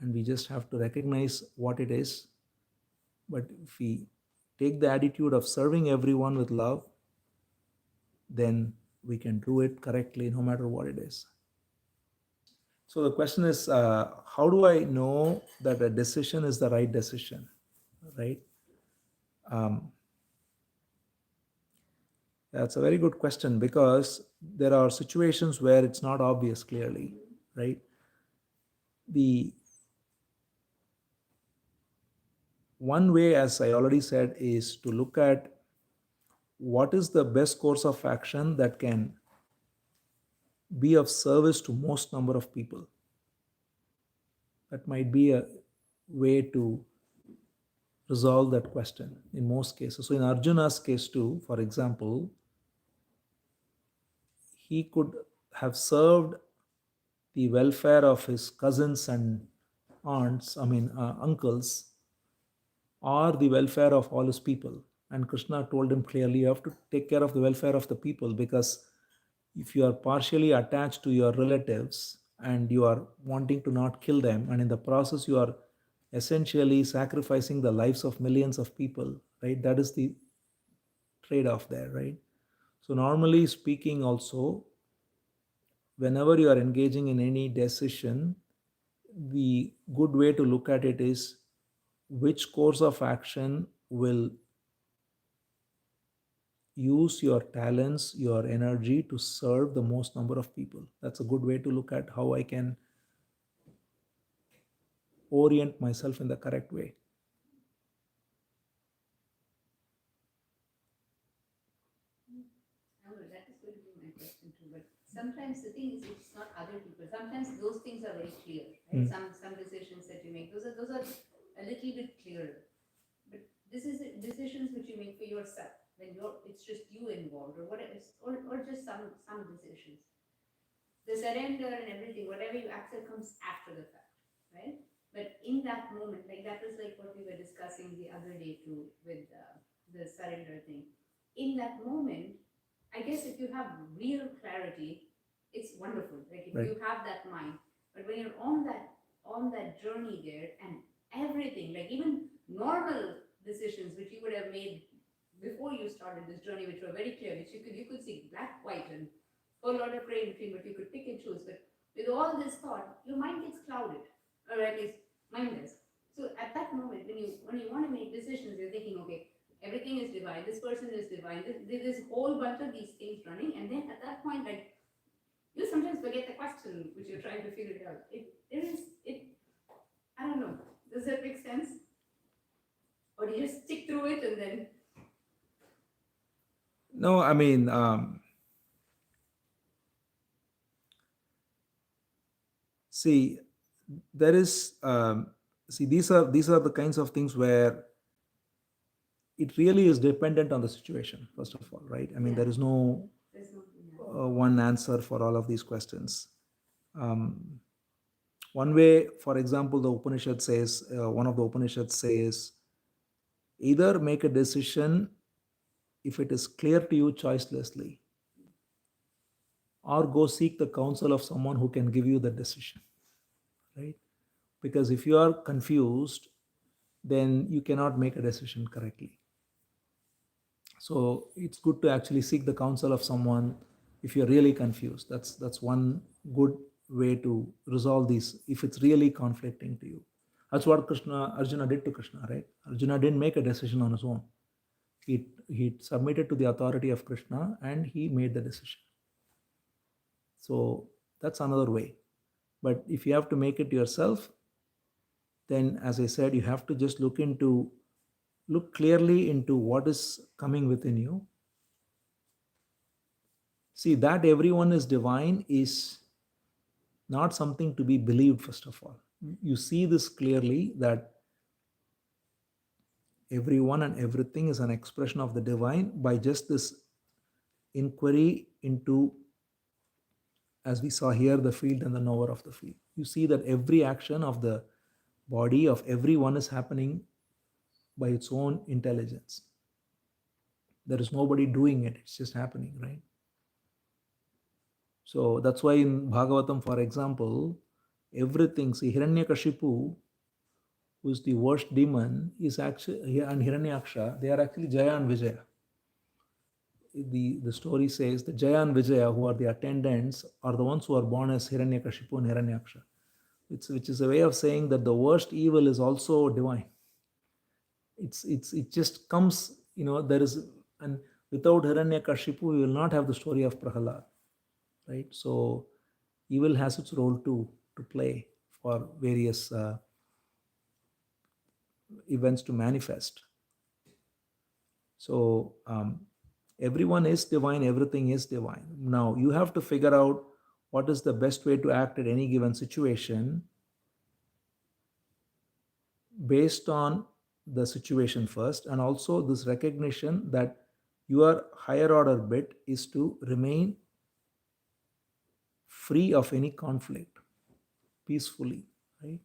and we just have to recognize what it is. But if we take the attitude of serving everyone with love, then we can do it correctly no matter what it is. So the question is, how do I know that a decision is the right decision, right? Um, that's a very good question, because there are situations where it's not obvious clearly, right? The one way, as I already said, is to look at what is the best course of action that can be of service to most number of people. That might be a way to resolve that question in most cases. So in Arjuna's case too, for example, he could have served the welfare of his cousins and uncles, or the welfare of all his people. And Krishna told him clearly, you have to take care of the welfare of the people, because if you are partially attached to your relatives and you are wanting to not kill them, and in the process you are essentially sacrificing the lives of millions of people, right? That is the trade off there, right? So, normally speaking, also, whenever you are engaging in any decision, the good way to look at it is which course of action will use your talents, your energy to serve the most number of people. That's a good way to look at how I can orient myself in the correct way. That is going to be my question too. But sometimes the thing is, it's not other people. Sometimes those things are very clear, right? Some decisions that you make, those are a little bit clearer. But this is decisions which you make for yourself when it's just you involved, or whatever, or just some decisions. The surrender and everything, whatever you accept, comes after the fact, right? But in that moment, like that was like what we were discussing the other day too with the surrender thing. In that moment, I guess if you have real clarity, it's wonderful. Like if Right. you have that mind. But when you're on that journey there, and everything, like even normal decisions which you would have made before you started this journey, which were very clear, which you could see black, white, and a lot of gray in between, but you could pick and choose. But with all this thought, your mind gets clouded, or at least mine does. So at that moment, when you want to make decisions, you're thinking, okay, everything is divine. This person is divine. There's this whole bunch of these things running, and then at that point, like you sometimes forget the question which you're trying to figure it out. It. I don't know. Does that make sense? Or do you just stick through it and then? No, I mean, see, there is, see, these are the kinds of things where it really is dependent on the situation, first of all, right? I mean, Yeah. there is no There's no. one answer for all of these questions. Um, one way, for example, the Upanishad says, one of the Upanishads says, either make a decision if it is clear to you choicelessly, or go seek the counsel of someone who can give you the decision. right? Because if you are confused, then you cannot make a decision correctly. So it's good to actually seek the counsel of someone if you're really confused. That's one good way to resolve these if it's really conflicting to you. That's what Arjuna did to Krishna, right? Arjuna didn't make a decision on his own. He submitted to the authority of Krishna and he made the decision. So that's another way. But if you have to make it yourself, then as I said, you have to just look clearly into what is coming within you. See, that everyone is divine is not something to be believed, first of all. You see this clearly that everyone and everything is an expression of the divine by just this inquiry into, as we saw here, the field and the knower of the field. You see that every action of the body of everyone is happening by its own intelligence. There is nobody doing it, it's just happening, right? So that's why in Bhagavatam, for example, everything, see, Hiranyakashipu, who is the worst demon, is actually, and Hiranyaksha, they are actually Jaya and Vijaya. The story says that Jaya and Vijaya, who are the attendants, are the ones who are born as Hiranyakashipu and Hiranyaksha. Which is a way of saying that the worst evil is also divine. It just comes, there is, and without Hiranyakashipu, we will not have the story of Prahalad, right? So evil has its role to play for various events to manifest. So everyone is divine, everything is divine. Now you have to figure out what is the best way to act at any given situation based on the situation first, and also this recognition that your higher order bit is to remain free of any conflict peacefully, right?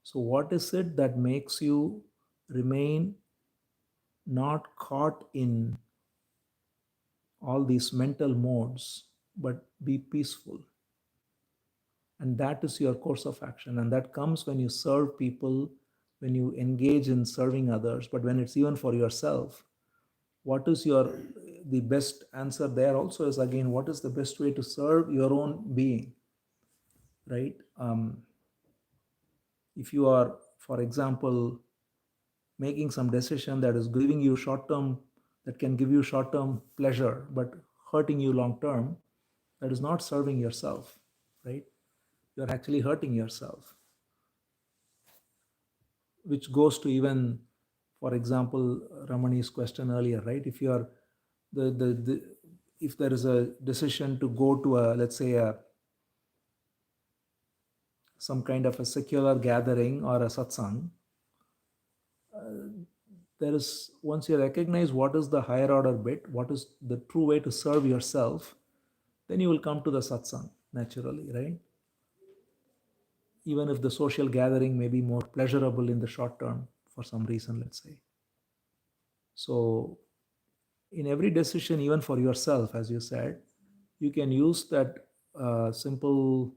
So what is it that makes you remain not caught in all these mental modes but be peaceful? And that is your course of action, and that comes when you serve people, when you engage in serving others. But when it's even for yourself, what is the best answer there also is, again, what is the best way to serve your own being, right? If you are, for example, making some decision that is giving you short term, that can give you short term pleasure but hurting you long term, that is not serving yourself, right? You're actually hurting yourself, which goes to even, for example, Ramani's question earlier, right? If you are the if there is a decision to go to a, let's say, some kind of a secular gathering or a satsang, there is, once you recognize what is the higher order bit, what is the true way to serve yourself, then you will come to the satsang naturally, right? Even if the social gathering may be more pleasurable in the short term for some reason, let's say. So in every decision, even for yourself, as you said, you can use that simple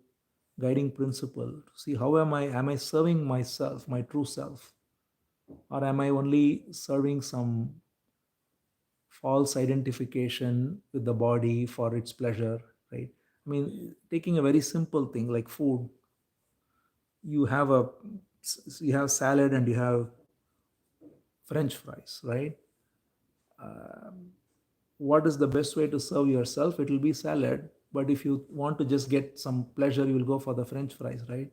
guiding principle to see, how am I serving myself, my true self, or am I only serving some false identification with the body for its pleasure, right? I mean, taking a very simple thing like food, you have a you have salad and you have French fries, right? What is the best way to serve yourself? It will be salad. But if you want to just get some pleasure, you will go for the French fries, right?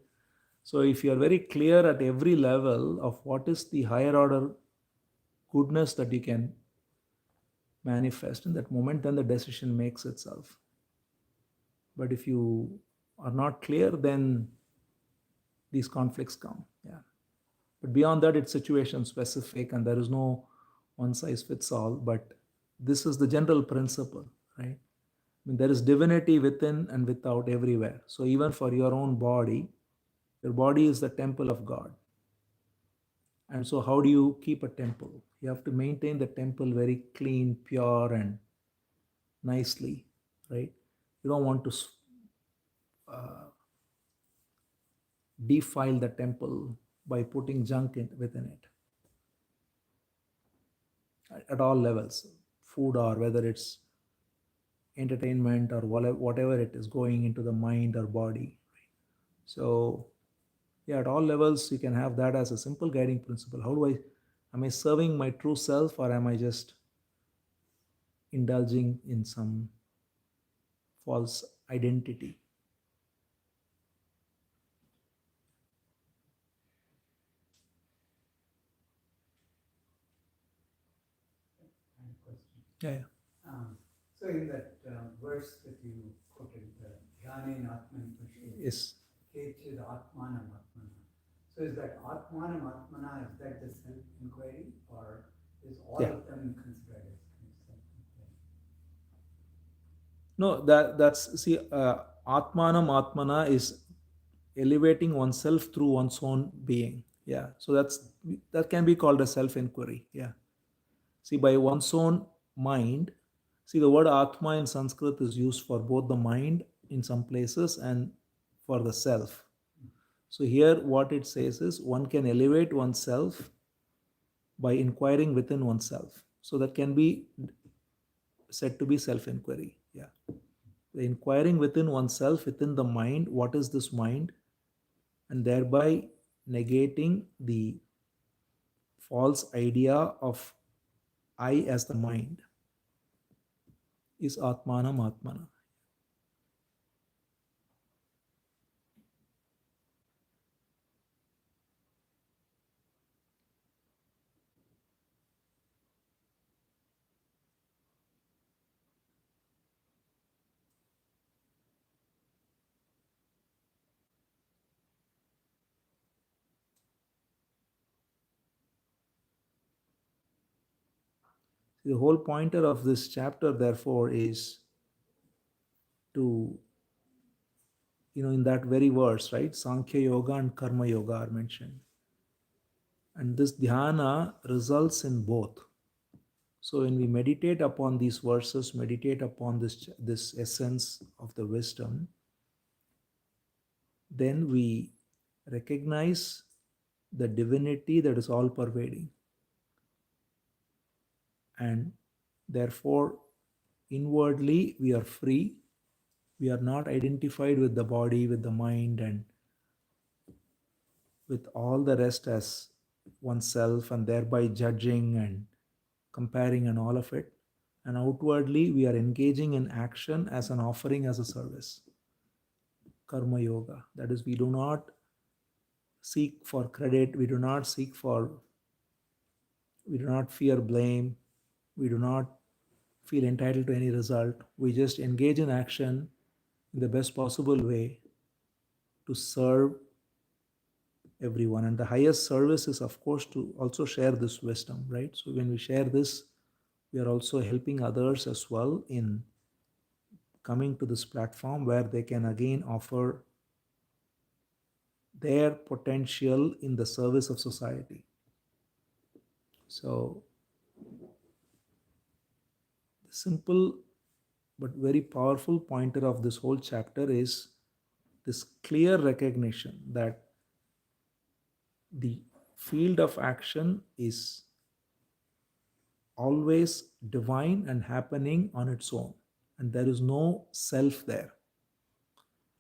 So if you are very clear at every level of what is the higher order goodness that you can manifest in that moment, then the decision makes itself. But if you are not clear, then these conflicts come. Yeah. But beyond that, it's situation specific and there is no one size fits all. But this is the general principle, right? I mean, there is divinity within and without everywhere. So even for your own body, your body is the temple of God. And so how do you keep a temple? You have to maintain the temple very clean, pure, and nicely, right? You don't want to defile the temple by putting junk within it at all levels, food or whether it's entertainment or whatever it is going into the mind or body. So, yeah, at all levels, you can have that as a simple guiding principle. Am I serving my true self or am I just indulging in some false identity? And question. Yeah, yeah. So in that verse that you quoted, Jnane Atman Pashyati, Yes. Kechid Atmanam Atmana. So is that Atmanam Atmana, is that the self-inquiry, or is all Yeah. of them considered as self-inquiry? No, that's see, Atmanam Atmana is elevating oneself through one's own being. Yeah, so that can be called a self-inquiry. Yeah. See, by one's own mind, see, the word Atma in Sanskrit is used for both the mind in some places and for the self. So here, what it says is one can elevate oneself by inquiring within oneself. So that can be said to be self inquiry. Yeah. The inquiring within oneself, within the mind, what is this mind? And thereby negating the false idea of I as the mind is Atmanam Atmana. The whole pointer of this chapter, therefore, is to, in that very verse, right? Sankhya Yoga and Karma Yoga are mentioned. And this dhyana results in both. So when we meditate upon these verses, meditate upon this essence of the wisdom, then we recognize the divinity that is all pervading. And therefore, inwardly, we are free. We are not identified with the body, with the mind, and with all the rest as oneself, and thereby judging and comparing and all of it. And outwardly, we are engaging in action as an offering, as a service. Karma Yoga. That is, we do not seek for credit, we do not fear blame, we do not feel entitled to any result. We just engage in action in the best possible way to serve everyone. And the highest service is, of course, to also share this wisdom, right? So when we share this, we are also helping others as well in coming to this platform where they can again offer their potential in the service of society. So, the simple but very powerful pointer of this whole chapter is this clear recognition that the field of action is always divine and happening on its own, and there is no self there.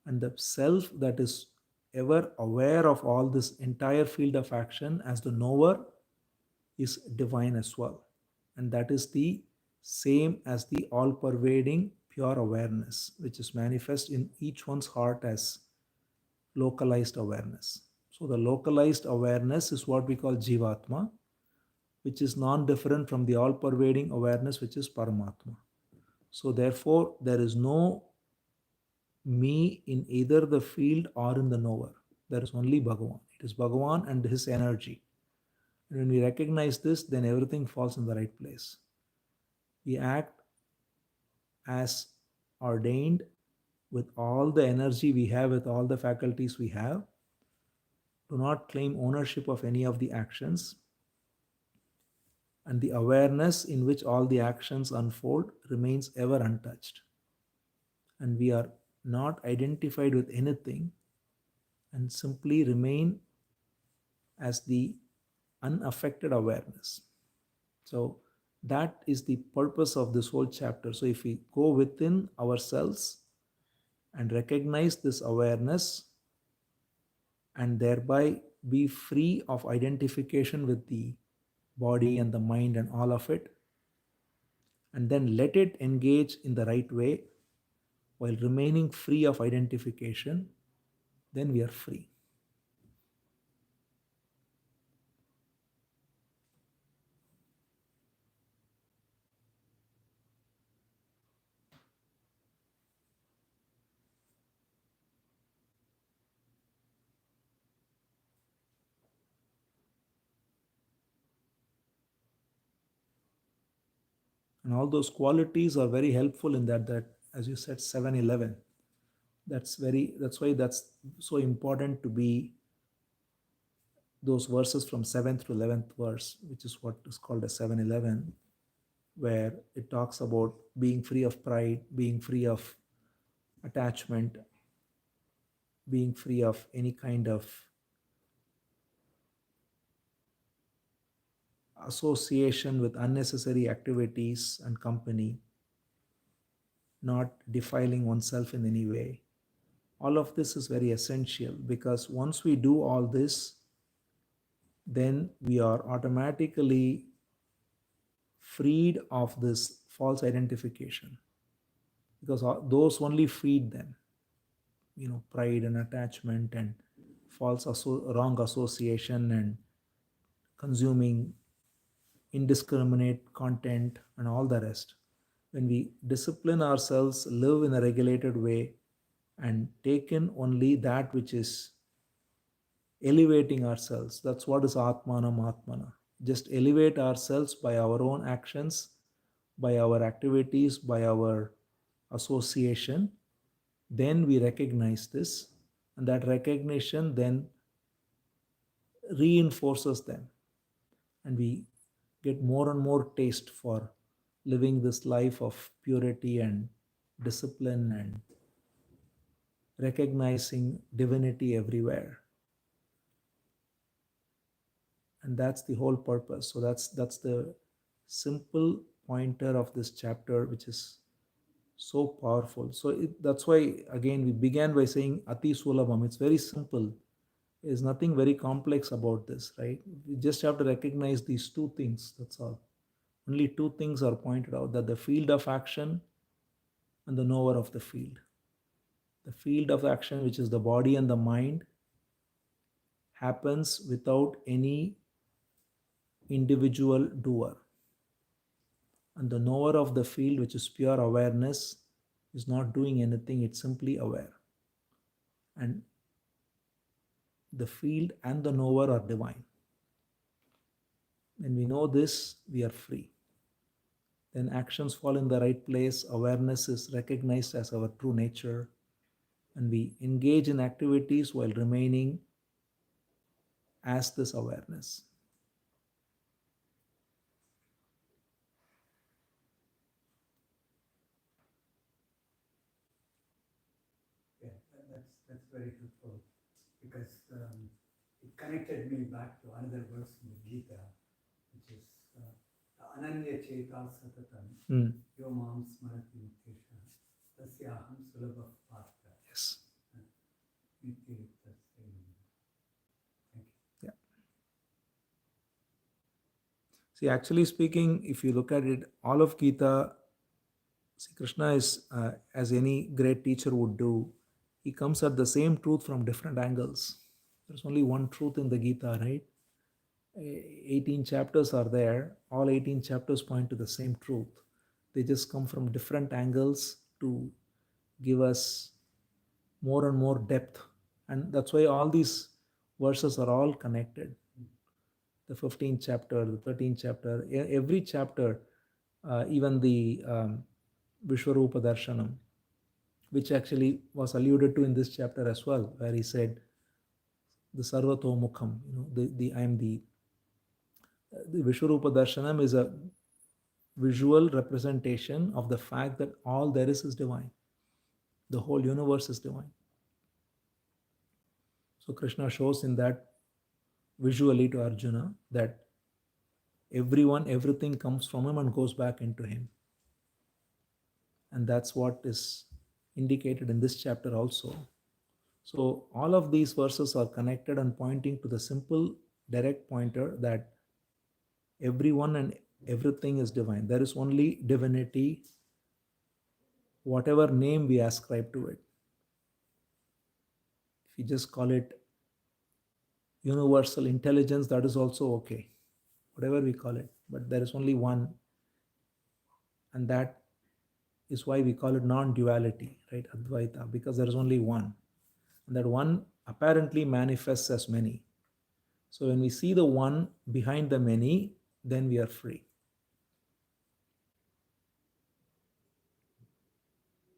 And the self that is ever aware of all this entire field of action as the knower is divine as well. And that is the same as the all pervading pure awareness, which is manifest in each one's heart as localized awareness. So, the localized awareness is what we call Jivatma, which is non different from the all pervading awareness, which is Paramatma. So, therefore, there is no me in either the field or in the knower. There is only Bhagavan. It is Bhagavan and his energy. And when we recognize this, then everything falls in the right place. We act as ordained with all the energy we have, with all the faculties we have. Do not claim ownership of any of the actions. And the awareness in which all the actions unfold remains ever untouched. And we are not identified with anything, and simply remain as the unaffected awareness. So that is the purpose of this whole chapter. So if we go within ourselves and recognize this awareness and thereby be free of identification with the body and the mind and all of it, and then let it engage in the right way while remaining free of identification, then we are free. And all those qualities are very helpful in that as you said, 7-11. That's why that's so important to be those verses from 7th to 11th verse, which is what is called a 7-11, where it talks about being free of pride, being free of attachment, being free of any kind of association with unnecessary activities and company, not defiling oneself in any way. All of this is very essential, because once we do all this, then we are automatically freed of this false identification, because those only feed them, pride and attachment and wrong association and consuming indiscriminate content and all the rest. When we discipline ourselves, live in a regulated way, and take in only that which is elevating ourselves, that's what is Atmanam Atmana. Just elevate ourselves by our own actions, by our activities, by our association, then we recognize this, and that recognition then reinforces them, and we get more and more taste for living this life of purity and discipline and recognizing divinity everywhere. And that's the whole purpose. So that's the simple pointer of this chapter, which is so powerful. So that's why again we began by saying Ati Sulabham. It's very simple. There's nothing very complex about this, right? We just have to recognize these two things. That's all. Only two things are pointed out: that the field of action and the knower of the field. The field of action, which is the body and the mind, happens without any individual doer. And the knower of the field, which is pure awareness, is not doing anything, it's simply aware. And the field and the knower are divine. When we know this, we are free. Then actions fall in the right place, awareness is recognized as our true nature, and we engage in activities while remaining as this awareness. Yeah, that's very helpful, because it connected me back to another verse in the Gita, which is Ananya Cheta Satatam Yo Mam Smarati Nityesha Tasyaham Sulabha Partha. Yes. Nityayukta. Thank you. Yeah. See, actually speaking, if you look at it, all of Gita, see, Krishna is, as any great teacher would do, he comes at the same truth from different angles. There's only one truth in the Gita, right? 18 chapters are there. All 18 chapters point to the same truth. They just come from different angles to give us more and more depth. And that's why all these verses are all connected. The 15th chapter, the 13th chapter, every chapter, even the Vishwarupa Darshanam, which actually was alluded to in this chapter as well, where he said, the Sarvato Mukham, I am the Vishwarupa Darshanam is a visual representation of the fact that all there is divine. The whole universe is divine. So Krishna shows in that visually to Arjuna that everyone, everything comes from him and goes back into him. And that's what is indicated in this chapter also. So all of these verses are connected and pointing to the simple direct pointer that everyone and everything is divine. There is only divinity, whatever name we ascribe to it. If you just call it universal intelligence, that is also okay, whatever we call it. But there is only one, and that is why we call it non-duality, right? Advaita, because there is only one. And that one apparently manifests as many. So when we see the one behind the many, then we are free.